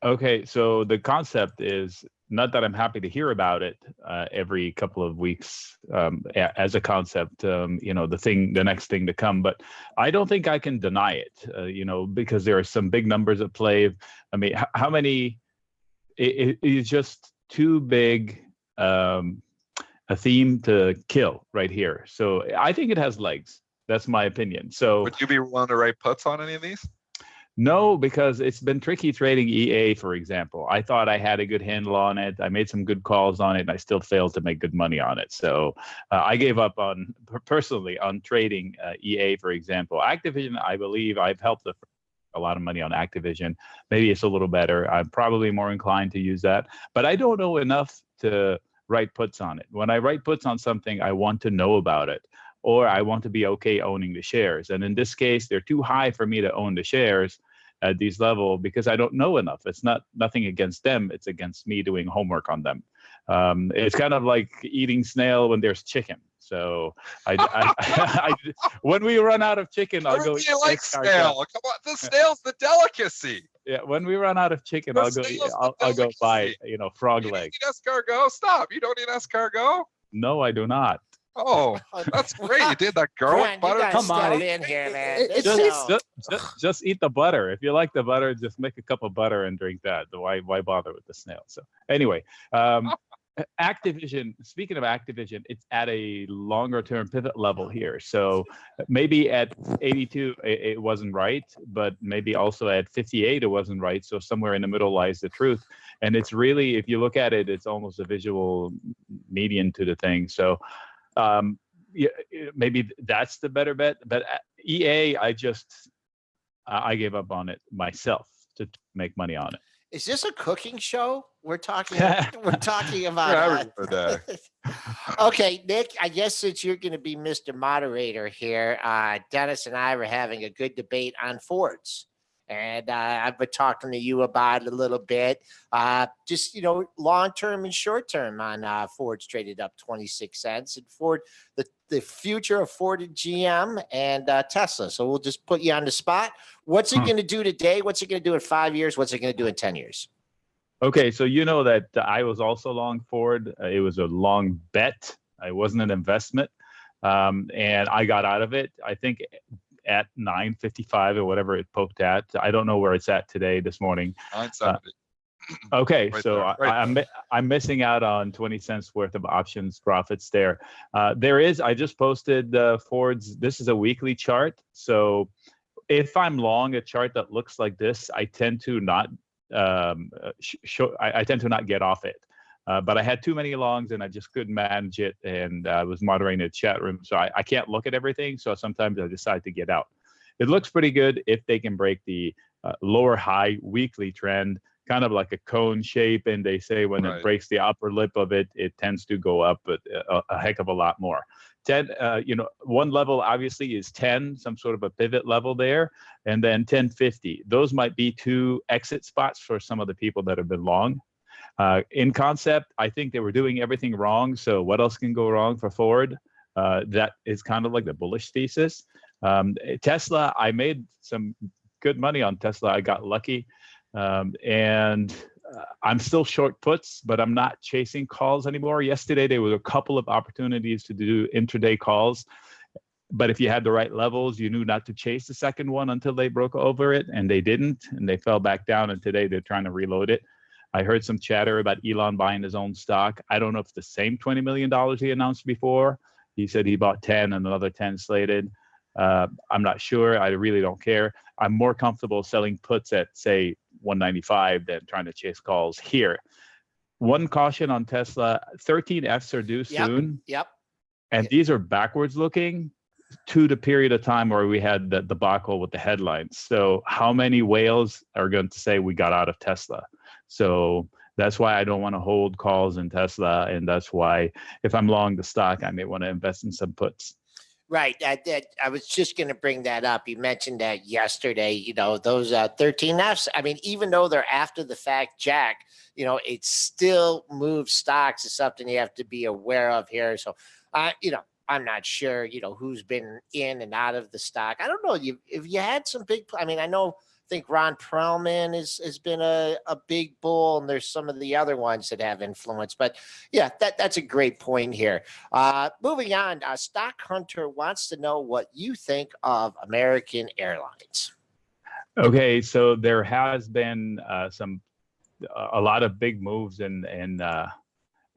D: Okay, so the concept is not that I'm happy to hear about it every couple of weeks as a concept, the next thing to come, but I don't think I can deny it, because there are some big numbers at play. I mean, how many, it is just too big a theme to kill right here. So I think it has legs. That's my opinion. So
C: would you be willing to write puts on any of these?
D: No, because it's been tricky trading EA, for example. I thought I had a good handle on it. I made some good calls on it, and I still failed to make good money on it. So I gave up personally on trading EA, for example. Activision, I believe I've helped a lot of money on Activision. Maybe it's a little better. I'm probably more inclined to use that. But I don't know enough to write puts on it. When I write puts on something, I want to know about it, or I want to be okay owning the shares. And in this case, they're too high for me to own the shares at these levels because I don't know enough. It's nothing against them. It's against me doing homework on them. It's kind of like eating snail when there's chicken. So when we run out of chicken, I'll go eat
C: snail. Come on, the snail's the delicacy.
D: Yeah, when we run out of chicken, I'll go buy frog leg.
C: You don't eat escargot? Stop. You don't eat escargot?
D: No, I do not.
C: Oh, that's great. You did that garlic butter.
B: Come on in here, man.
D: Just eat the butter. If you like the butter, just make a cup of butter and drink that. Why bother with the snail? So anyway, Activision, speaking of Activision, it's at a longer term pivot level here. So maybe at 82, it wasn't right, but maybe also at 58, it wasn't right. So somewhere in the middle lies the truth. And it's really, if you look at it, it's almost a visual median to the thing. So maybe that's the better bet. But EA, I gave up on it myself to make money on it.
B: Is this a cooking show? We're talking about. Okay, Nick, I guess since you're going to be Mr. Moderator here, Dennis and I were having a good debate on Fords. And I've been talking to you about it a little bit. Just, long-term and short-term on Ford's traded up 26 cents. And Ford, the future of Ford and GM and Tesla. So we'll just put you on the spot. What's it going to do today? What's it going to do in 5 years? What's it going to do in 10 years?
D: Okay, so you know that I was also long Ford. It was a long bet. It wasn't an investment. And I got out of it, I think, at 9.55 or whatever it poked at. I don't know where it's at today, this morning.
C: 9.70.
D: Okay, right so I'm missing out on 20 cents worth of options profits there. I just posted Ford's, this is a weekly chart. So if I'm long a chart that looks like this, I tend to not I tend to not get off it. But I had too many longs and I just couldn't manage it, and I was moderating the chat room, so I can't look at everything. So sometimes I decide to get out. it looks pretty good if they can break the lower high weekly trend, kind of like a cone shape. And they say when it breaks the upper lip of it, it tends to go up a heck of a lot more. 10, one level obviously is 10, some sort of a pivot level there, and then 1050. Those might be two exit spots for some of the people that have been long. In concept, I think they were doing everything wrong. So what else can go wrong for Ford? That is kind of like the bullish thesis. Tesla, I made some good money on Tesla. I got lucky. And I'm still short puts, but I'm not chasing calls anymore. Yesterday, there were a couple of opportunities to do intraday calls. But if you had the right levels, you knew not to chase the second one until they broke over it, and they didn't, and they fell back down. And today they're trying to reload it. I heard some chatter about Elon buying his own stock. I don't know if it's the same $20 million he announced before. He said he bought 10 and another 10 slated. I'm not sure. I really don't care. I'm more comfortable selling puts at, say, 195 than trying to chase calls here. One caution on Tesla, 13Fs are due soon.
B: Yep.
D: And these are backwards looking to the period of time where we had the debacle with the headlines. So how many whales are going to say we got out of Tesla? So that's why I don't want to hold calls in Tesla. And that's why if I'm long the stock, I may want to invest in some puts.
B: Right. I was just going to bring that up. You mentioned that yesterday, those 13Fs. I mean, even though they're after the fact, Jack, it still moves stocks is something you have to be aware of here. So, I'm not sure, who's been in and out of the stock. I don't know. If you had some big, I think Ron Perlman has been a big bull, and there's some of the other ones that have influence. But yeah, that's a great point here. Moving on, Stock Hunter wants to know what you think of American Airlines.
D: Okay, so there has been a lot of big moves in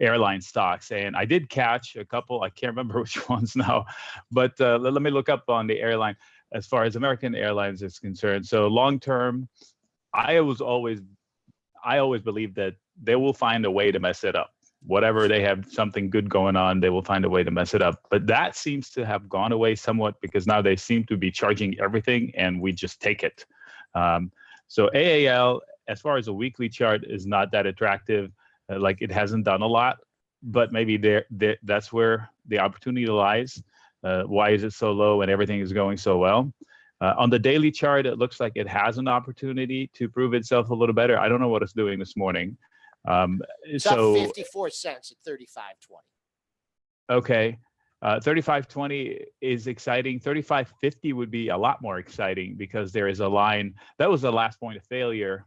D: airline stocks, and I did catch a couple. I can't remember which ones now, but let me look up on the airline as far as American Airlines is concerned. So long term, I always believe that they will find a way to mess it up. Whatever they have something good going on, they will find a way to mess it up. But that seems to have gone away somewhat because now they seem to be charging everything, and we just take it. So AAL, as far as a weekly chart, is not that attractive. Like it hasn't done a lot, but maybe that's where the opportunity lies. Why is it so low and everything is going so well? On the daily chart, it looks like it has an opportunity to prove itself a little better. I don't know what it's doing this morning.
B: It's up 54 cents at 35.20.
D: Okay. 35.20 is exciting. 35.50 would be a lot more exciting because there is a line. That was the last point of failure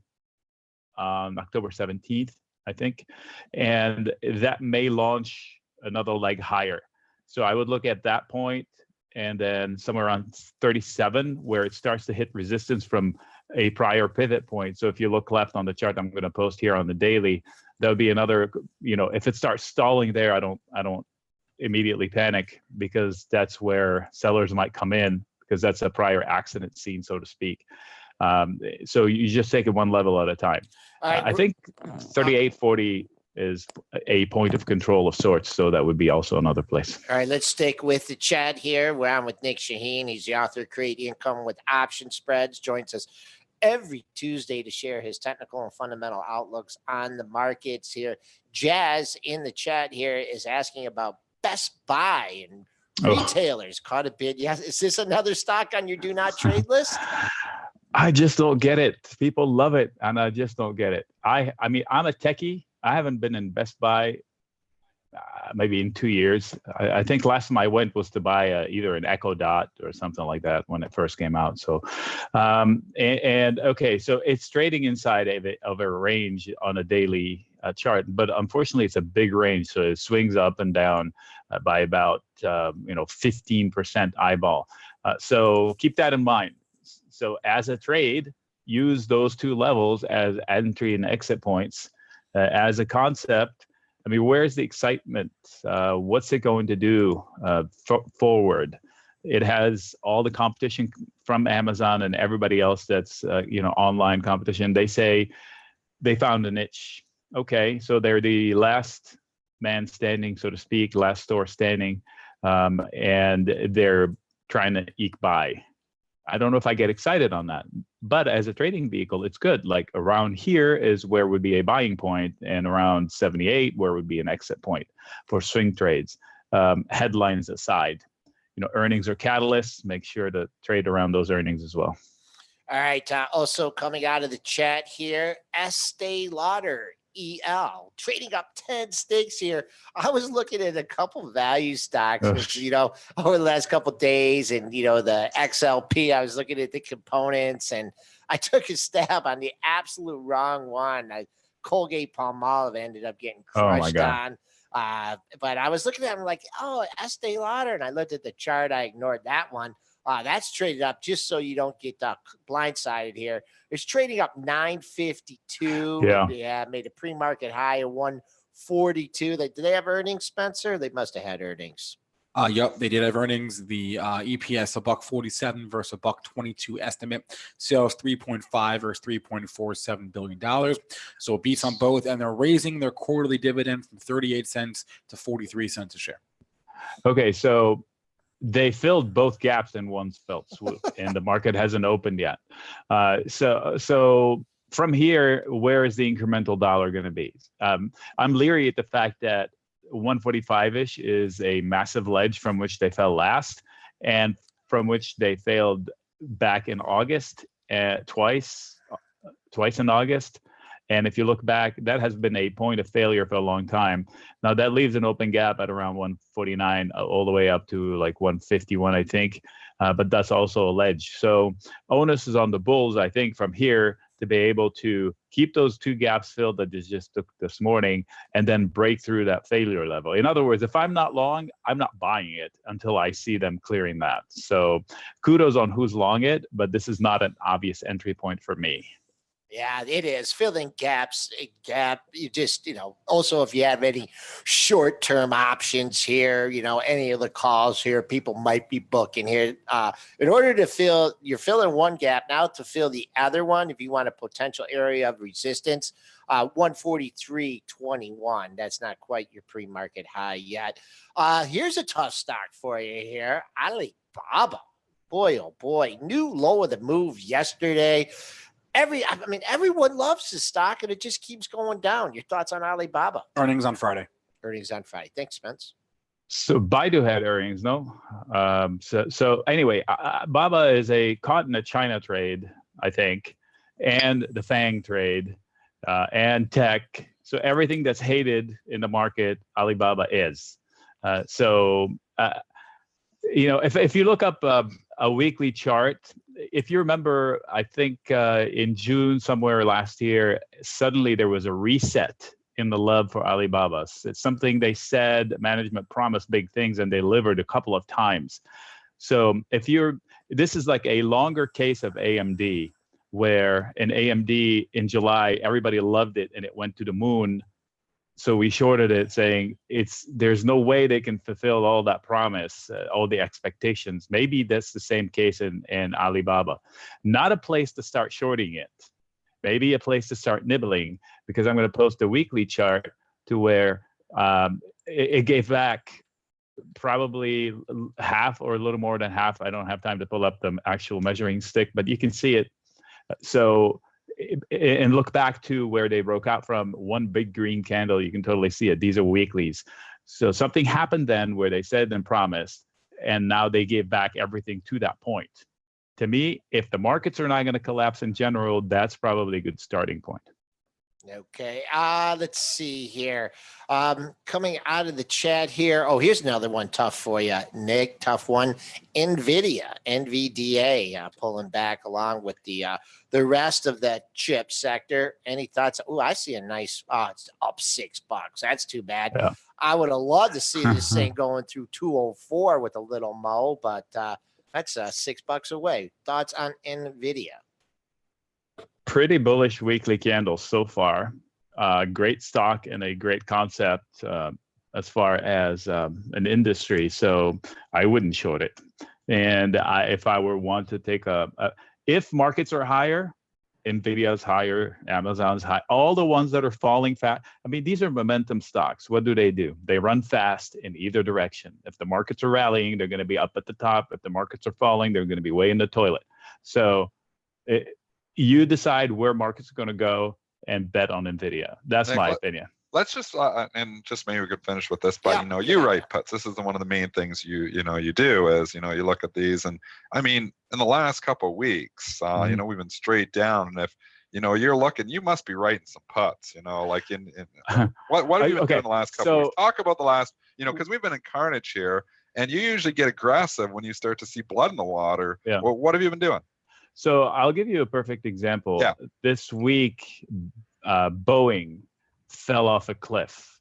D: on October 17th. I think, and that may launch another leg higher. So I would look at that point and then somewhere around 37 where it starts to hit resistance from a prior pivot point. So if you look left on the chart I'm going to post here on the daily, that would be another, if it starts stalling there, I don't immediately panic because that's where sellers might come in because that's a prior accident scene, so to speak. So you just take it one level at a time. Right. I think 38.40 is a point of control of sorts, so that would be also another place.
B: All right, let's stick with the chat here. We're on with Nick Chahine. He's the author of Create Income with Option Spreads. Joins us every Tuesday to share his technical and fundamental outlooks on the markets here. Jazz in the chat here is asking about Best Buy and retailers. Caught a bid. Yes. Is this another stock on your do not trade list?
D: I just don't get it. People love it, and I just don't get it. I mean, I'm a techie. I haven't been in Best Buy maybe in 2 years. I think last time I went was to buy either an Echo Dot or something like that when it first came out. So, okay, so it's trading inside of a range on a daily chart, but unfortunately, it's a big range, so it swings up and down by about 15% eyeball. So keep that in mind. So as a trade, use those two levels as entry and exit points. As a concept, I mean, where's the excitement? What's it going to do forward? It has all the competition from Amazon and everybody else that's online competition. They say they found a niche. Okay, so they're the last man standing, so to speak, last store standing, and they're trying to eke by. I don't know if I get excited on that. But as a trading vehicle, it's good. Like around here is where would be a buying point, and around 78 where would be an exit point for swing trades. Headlines aside, earnings are catalysts. Make sure to trade around those earnings as well.
B: All right. Also coming out of the chat here, Estee Lauder, EL, trading up 10 sticks here. I was looking at a couple value stocks, over the last couple of days, and, the XLP, I was looking at the components, and I took a stab on the absolute wrong one. Colgate Palmolive ended up getting crushed on. But I was looking at them like, oh, Estee Lauder. And I looked at the chart. I ignored that one. That's traded up, just so you don't get blindsided here. It's trading up 952. Yeah, made a pre-market high of 142. Did they have earnings, Spencer? They must have had earnings.
A: Yep, they did have earnings. The EPS $1.47 versus $1.22 estimate. Sales 3.5 versus $3.47 billion. So it beats on both, and they're raising their quarterly dividend from 38 cents to 43 cents a share.
D: Okay, so they filled both gaps in one fell swoop, and the market hasn't opened yet. So from here, where is the incremental dollar going to be? I'm leery at the fact that 145-ish is a massive ledge from which they fell last, and from which they failed back in August, twice in August. And if you look back, that has been a point of failure for a long time. Now that leaves an open gap at around 149 all the way up to like 151, I think. But that's also a ledge. So onus is on the bulls, I think, from here to be able to keep those two gaps filled that just took this morning, and then break through that failure level. In other words, if I'm not long, I'm not buying it until I see them clearing that. So kudos on who's long it, but this is not an obvious entry point for me.
B: Yeah, it is. Filling gaps, you just, also if you have any short-term options here, any of the calls here, people might be booking here. In order to you're filling one gap, now to fill the other one, if you want a potential area of resistance, 143.21. That's not quite your pre-market high yet. Here's a tough stock for you here. Alibaba. Boy, oh boy. New low of the move yesterday. Everyone loves the stock, and it just keeps going down. Your thoughts on Alibaba?
A: Earnings on Friday.
B: Thanks, Spence.
D: So Baidu had earnings, no? So anyway, Baba is a continent China trade, I think, and the FANG trade, and tech. So everything that's hated in the market, Alibaba is. If you look up a weekly chart, if you remember, I think in June somewhere last year, suddenly there was a reset in the love for Alibaba. It's something they said, management promised big things, and they delivered a couple of times. So this is like a longer case of AMD, where in AMD in July, everybody loved it and it went to the moon. So we shorted it, saying there's no way they can fulfill all that promise, all the expectations. Maybe that's the same case in Alibaba. Not a place to start shorting it. Maybe a place to start nibbling, because I'm going to post a weekly chart to where it gave back probably half or a little more than half. I don't have time to pull up the actual measuring stick, but you can see it. So, and look back to where they broke out from, one big green candle. You can totally see it. These are weeklies. So something happened then where they said and promised, and now they gave back everything to that point. To me, if the markets are not going to collapse in general, that's probably a good starting point.
B: Okay. Let's see here. Coming out of the chat here. Oh, here's another one tough for you, Nick. Tough one. Nvidia, pulling back along with the rest of the chip sector. Any thoughts? Oh, I see a nice. It's up $6. That's too bad. Yeah. I would have loved to see this thing going through 204 with a little mo, but that's $6 away. Thoughts on Nvidia?
D: Pretty bullish weekly candles so far. Great stock and a great concept as far as an industry. So I wouldn't short it. And if I were one to take if markets are higher, Nvidia's higher, Amazon's high, all the ones that are falling fast. I mean, these are momentum stocks. What do? They run fast in either direction. If the markets are rallying, they're going to be up at the top. If the markets are falling, they're going to be way in the toilet. So you decide where markets are going to go and bet on Nvidia. That's
C: Nick,
D: my opinion.
C: Let's just and just maybe we could finish with this, but you write puts. This is one of the main things you do is you look at these, and I mean in the last couple of weeks, we've been straight down, and if you're looking, you must be writing some putts, like in what have you been doing the last couple of weeks? Talk about the last, because we've been in carnage here, and you usually get aggressive when you start to see blood in the water.
D: Yeah.
C: Well, what have you been doing?
D: So I'll give you a perfect example.
C: Yeah.
D: This week, Boeing fell off a cliff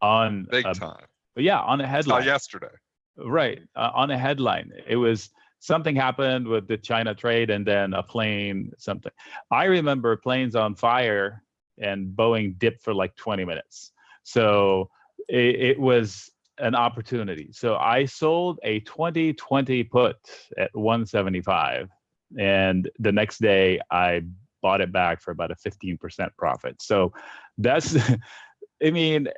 D: on
C: big time.
D: Yeah, on a headline.
C: Yesterday.
D: Right, on a headline. It was something happened with the China trade, and then a plane, something. I remember planes on fire, and Boeing dipped for like 20 minutes. So it was an opportunity. So I sold a 2020 put at 175, and the next day I bought it back for about a 15% profit. So that's, I mean,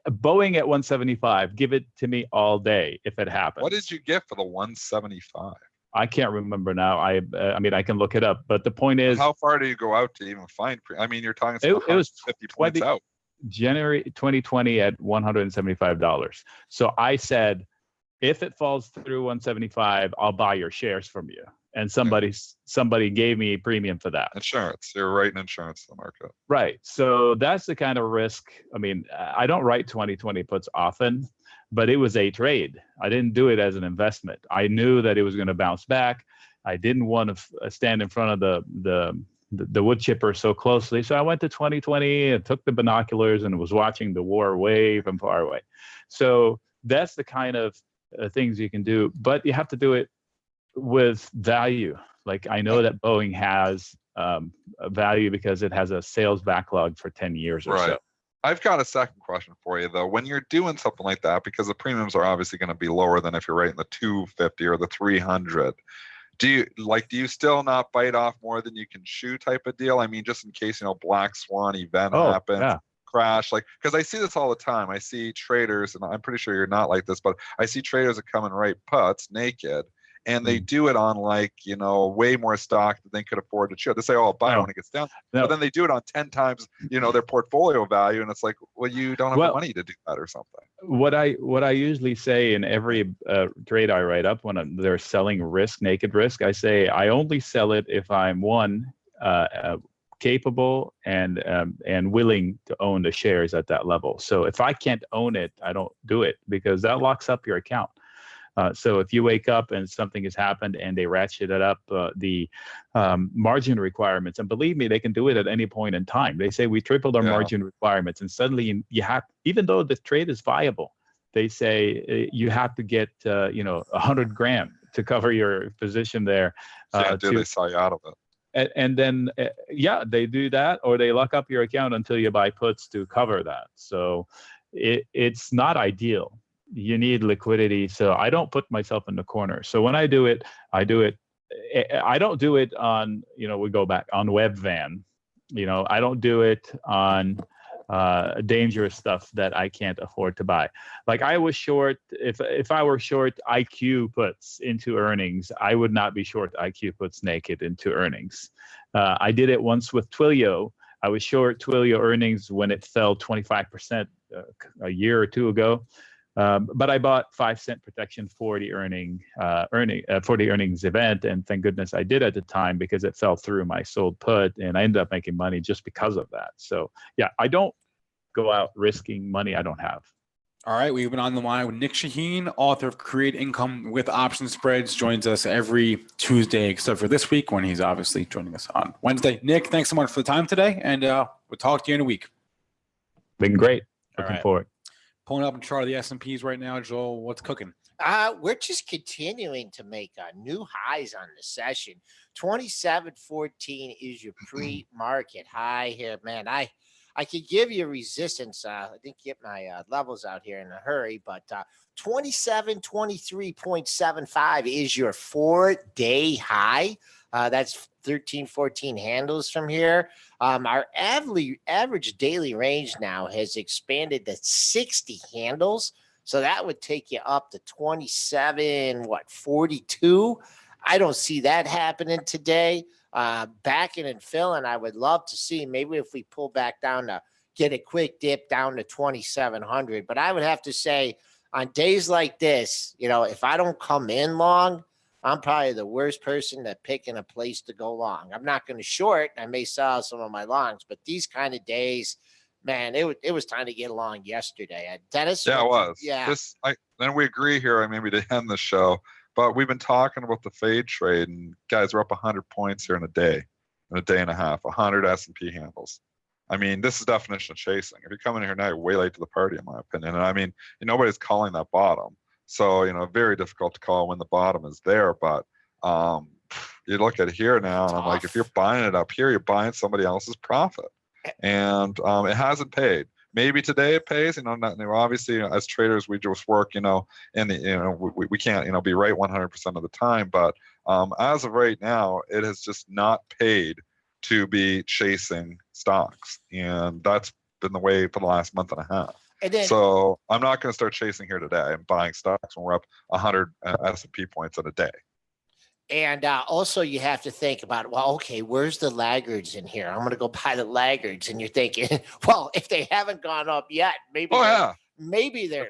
D: Boeing at 175, give it to me all day if it happens.
C: What did you get for the 175?
D: I can't remember now. I mean, I can look it up. But the point is,
C: how far do you go out to even find? I mean, you're talking
D: it was
C: 50 points out.
D: January 2020 at $175. So I said, if it falls through 175, I'll buy your shares from you. And somebody gave me a premium for that.
C: Insurance. You're writing insurance to the market.
D: Right. So that's the kind of risk. I mean, I don't write 2020 puts often, but it was a trade. I didn't do it as an investment. I knew that it was going to bounce back. I didn't want to stand in front of the wood chipper so closely. So I went to 2020 and took the binoculars and was watching the war way from far away. So that's the kind of things you can do, but you have to do it with value. Like I know that Boeing has a value because it has a sales backlog for 10 years or so.
C: I've got a second question for you though. When you're doing something like that, because the premiums are obviously going to be lower than if you're writing the 250 or the 300. Do you still not bite off more than you can chew type of deal? I mean, just in case, black swan event happens, crash, because I see this all the time. I see traders, and I'm pretty sure you're not like this, but I see traders that come and write puts naked, and they do it on way more stock than they could afford to chew. They say, "Oh, I'll buy it when it gets down," but then they do it on 10 times, their portfolio value, and it's like, well, you don't have the money to do that or something.
D: What I usually say in every trade I write up when they're selling risk, naked risk, I say I only sell it if I'm capable and willing to own the shares at that level. So if I can't own it, I don't do it because that locks up your account. So if you wake up and something has happened and they ratcheted up the margin requirements, and believe me, they can do it at any point in time. They say we tripled our margin requirements, and suddenly you have, even though the trade is viable, they say you have to get 100 grand to cover your position there.
C: They saw you out of it.
D: And then they do that, or they lock up your account until you buy puts to cover that. So it's not ideal. You need liquidity. So I don't put myself in the corner. So when I do it, I don't do it on, we go back on Webvan. I don't do it on dangerous stuff that I can't afford to buy. Like I was short, if I were short IQ puts into earnings, I would not be short IQ puts naked into earnings. I did it once with Twilio. I was short Twilio earnings when it fell 25% a year or two ago. But I bought 5-cent protection for the earnings event, and thank goodness I did at the time because it fell through my sold put, and I ended up making money just because of that. So I don't go out risking money I don't have.
A: All right, we've been on the line with Nick Chahine, author of Create Income with Option Spreads, joins us every Tuesday except for this week when he's obviously joining us on Wednesday. Nick, thanks so much for the time today, and we'll talk to you in a week.
D: Been great. Looking forward.
A: Pulling up a chart of the S&Ps right now, Joel. What's cooking?
B: We're just continuing to make new highs on the session. 27.14 is your pre-market high here, man. I could give you resistance. I didn't get my levels out here in a hurry, but 2723.75 is your 4-day high. That's 13-14 handles from here. Our average daily range now has expanded to 60 handles. So that would take you up to 27, 42. I don't see that happening today. Backing and filling, I would love to see maybe if we pull back down to get a quick dip down to 2,700. But I would have to say on days like this, you know, if I don't come in long, I'm probably the worst person to picking a place to go long. I'm not going to short. I may sell some of my longs, but these kind of days, man, it was time to get along yesterday. Dennis?
C: Yeah, it was.
B: Yeah.
C: Then we agree here, maybe to end the show, but we've been talking about the fade trade, and guys, we're up 100 points here in a day and a half, 100 S&P handles. I mean, this is definition of chasing. If you're coming here now, you're way late to the party, in my opinion. And I mean, nobody's calling that bottom. So, you know, very difficult to call when the bottom is there. But you look at it here now, and I'm like, if you're buying it up here, you're buying somebody else's profit. And it hasn't paid. Maybe today it pays. You know, obviously, as traders, we just work, you know, and we can't, you know, be right 100% of the time. But as of right now, it has just not paid to be chasing stocks, and that's been the way for the last month and a half. So I'm not going to start chasing here today. I'm buying stocks when we're up 100 S&P points in a day.
B: And also you have to think about, well, okay, where's the laggards in here? I'm going to go buy the laggards. And you're thinking, well, if they haven't gone up yet, maybe they're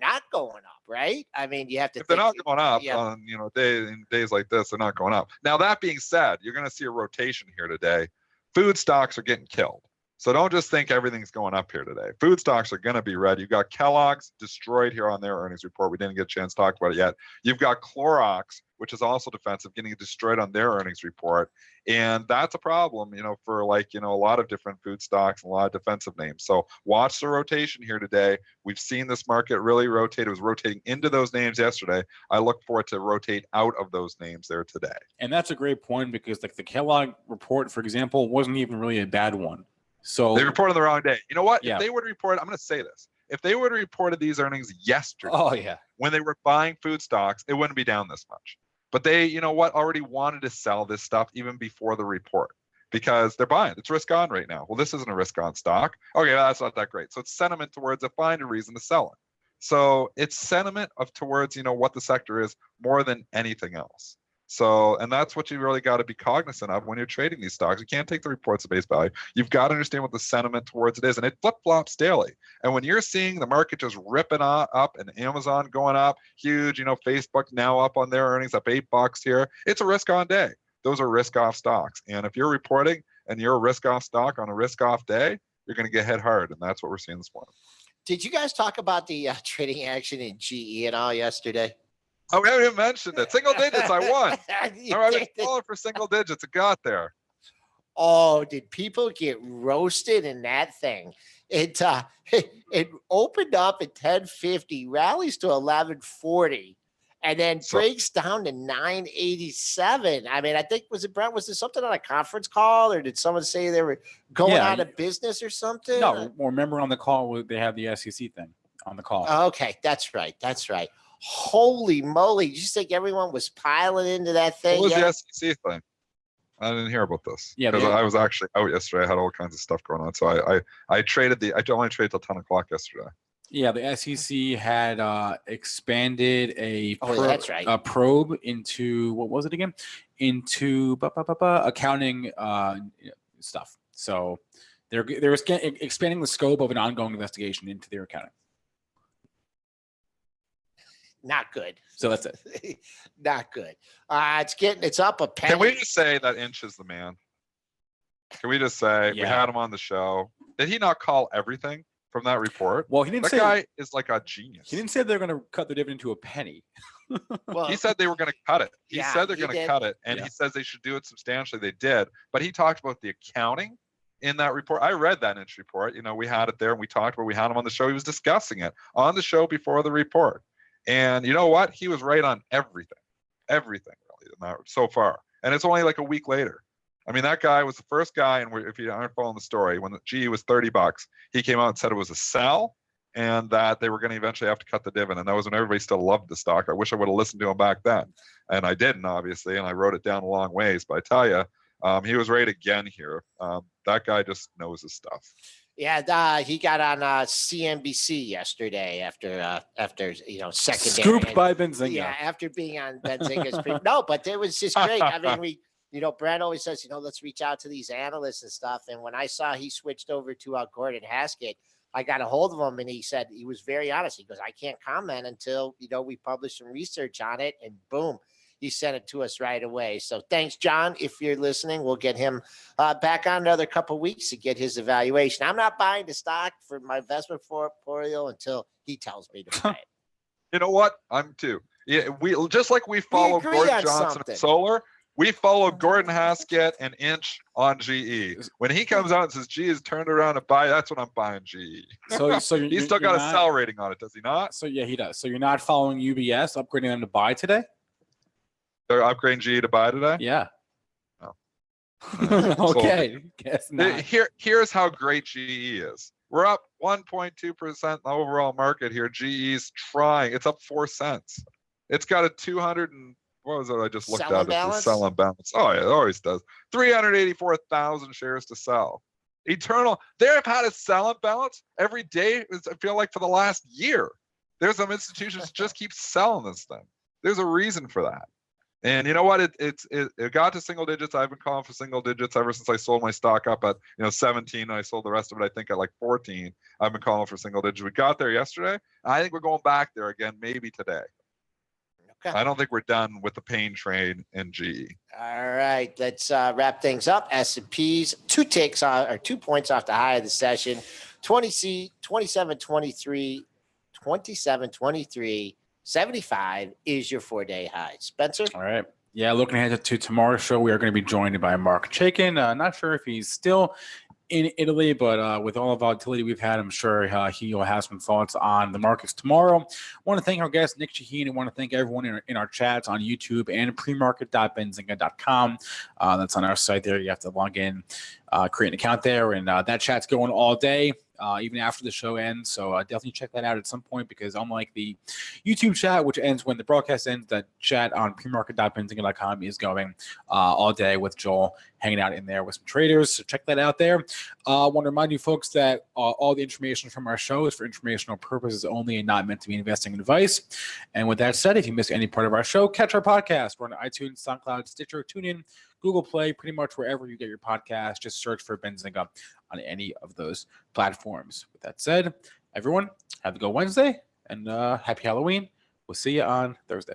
B: not going up, right? I mean, you have to.
C: If they're not going up on, you know, days like this, they're not going up. Now, that being said, you're going to see a rotation here today. Food stocks are getting killed. So don't just think everything's going up here today. Food stocks are going to be red. You've got Kellogg's destroyed here on their earnings report. We didn't get a chance to talk about it yet. You've got Clorox, which is also defensive, getting destroyed on their earnings report. And that's a problem, you know, for like, you know, a lot of different food stocks and a lot of defensive names. So watch the rotation here today. We've seen this market really rotate. It was rotating into those names yesterday. I look for it to rotate out of those names there today.
A: And that's a great point, because like the Kellogg report, for example, wasn't even really a bad one. So
C: they reported the wrong day. You know what?
A: Yeah.
C: If they would have reported, I'm going to say this. If they would have reported these earnings yesterday, when they were buying food stocks, it wouldn't be down this much. But they, you know what, already wanted to sell this stuff even before the report, because they're buying. It's risk on right now. Well, this isn't a risk on stock. Okay, that's not that great. So it's sentiment towards it. Find a reason to sell it. So it's sentiment towards, you know, what the sector is more than anything else. So, and that's what you really got to be cognizant of when you're trading these stocks. You can't take the reports at face value. You've got to understand what the sentiment towards it is, and it flip-flops daily. And when you're seeing the market just ripping up and Amazon going up huge, you know, Facebook now up on their earnings, up $8 here, it's a risk-on day. Those are risk-off stocks. And if you're reporting and you're a risk-off stock on a risk-off day, you're going to get hit hard, and that's what we're seeing this morning.
B: Did you guys talk about the trading action in GE and all yesterday?
C: Oh, we haven't even mentioned it. Single digits, I won. All right, I've been falling for single digits. It got there.
B: Oh, did people get roasted in that thing? It opened up at 1050, rallies to 1140, and then breaks down to 987. I mean, I think, was it Brent? Was there something on a conference call, or did someone say they were going out of business or something?
A: No, remember on the call, they have the SEC thing on the call.
B: Okay, that's right. That's right. Holy moly. Did you think everyone was piling into that thing?
C: What was the SEC thing? I didn't hear about this. Yeah, because I was actually out yesterday. I had all kinds of stuff going on. So I traded I only traded till 10 o'clock yesterday.
A: Yeah, the SEC had expanded a probe into, what was it again? Into accounting stuff. So they're expanding the scope of an ongoing investigation into their accounting.
B: Not good.
A: So that's it.
B: Not good. It's up a penny.
C: Can we just say that Inch is the man? Can we just say we had him on the show? Did he not call everything from that report?
A: Well, he didn't say.
C: That guy is like a genius.
A: He didn't say they're going to cut the dividend to a penny.
C: Well, he said they were going to cut it. He said they're going to cut it, and he says they should do it substantially. They did, but he talked about the accounting in that report. I read that Inch report. You know, we had it there, and we talked about. We had him on the show. He was discussing it on the show before the report. And you know what? He was right on everything really so far. And it's only like a week later. I mean, that guy was the first guy, and if you aren't following the story, when the GE was $30, he came out and said it was a sell and that they were going to eventually have to cut the dividend. And that was when everybody still loved the stock. I wish I would have listened to him back then. And I didn't, obviously, and I wrote it down a long ways. But I tell you, he was right again here. That guy just knows his stuff.
B: Yeah, he got on CNBC yesterday after secondary.
A: Scooped by Benzinga.
B: Yeah, after being on Benzinga's no, but it was just great. I mean, Brent always says, let's reach out to these analysts and stuff. And when I saw he switched over to Gordon Haskett, I got a hold of him and he said, he was very honest. He goes, I can't comment until, we publish some research on it. And boom, he sent it to us right away. So thanks, John. If you're listening, we'll get him back on another couple of weeks to get his evaluation. I'm not buying the stock for my investment portfolio until he tells me to buy it.
C: You know what? I'm too. Yeah, we just like we follow Gordon Johnson and Solar. We follow Gordon Haskett and Inch on GE. When he comes out and says GE has turned around to buy, that's when I'm buying GE.
A: So
C: he's still got a sell rating on it, does he not?
A: So yeah, he does. So you're not following UBS, upgrading them to buy today?
C: They're upgrading GE to buy today?
A: Yeah.
C: Oh.
A: Okay. Guess not.
C: Here's how great GE is. We're up 1.2% in the overall market here. GE's trying. It's up 4 cents. It's got a 200 and what was it? I just looked at it. The sell and balance. Oh, yeah, it always does. 384,000 shares to sell. Eternal. They have had a sell and balance every day. I feel like for the last year. There's some institutions just keep selling this thing. There's a reason for that. And you know what? It got to single digits. I've been calling for single digits ever since I sold my stock up at 17. And I sold the rest of it, I think, at like 14. I've been calling for single digits. We got there yesterday. I think we're going back there again, maybe today. Okay. I don't think we're done with the pain train in GE.
B: All right, let's wrap things up. S&P's 2 points off the high of the session. 27.23, 27.23. 75 is your 4-day high. Spencer?
A: All right. Yeah, looking ahead to tomorrow's show, we are going to be joined by Mark Chahine. Not sure if he's still in Italy, but with all the volatility we've had, I'm sure he'll have some thoughts on the markets tomorrow. I want to thank our guest, Nick Chahine. I want to thank everyone in our chats on YouTube and premarket.benzinga.com. That's on our site there. You have to log in, create an account there, and that chat's going all day. Even after the show ends. So definitely check that out at some point, because unlike the YouTube chat, which ends when the broadcast ends, that chat on premarket.benzinga.com is going all day with Joel hanging out in there with some traders. So check that out there. I want to remind you folks that all the information from our show is for informational purposes only and not meant to be investing advice. And with that said, if you miss any part of our show, catch our podcast. We're on iTunes, SoundCloud, Stitcher, TuneIn, Google Play, pretty much wherever you get your podcast. Just search for Benzinga on any of those platforms. With that said, everyone, have a good Wednesday and happy Halloween. We'll see you on Thursday.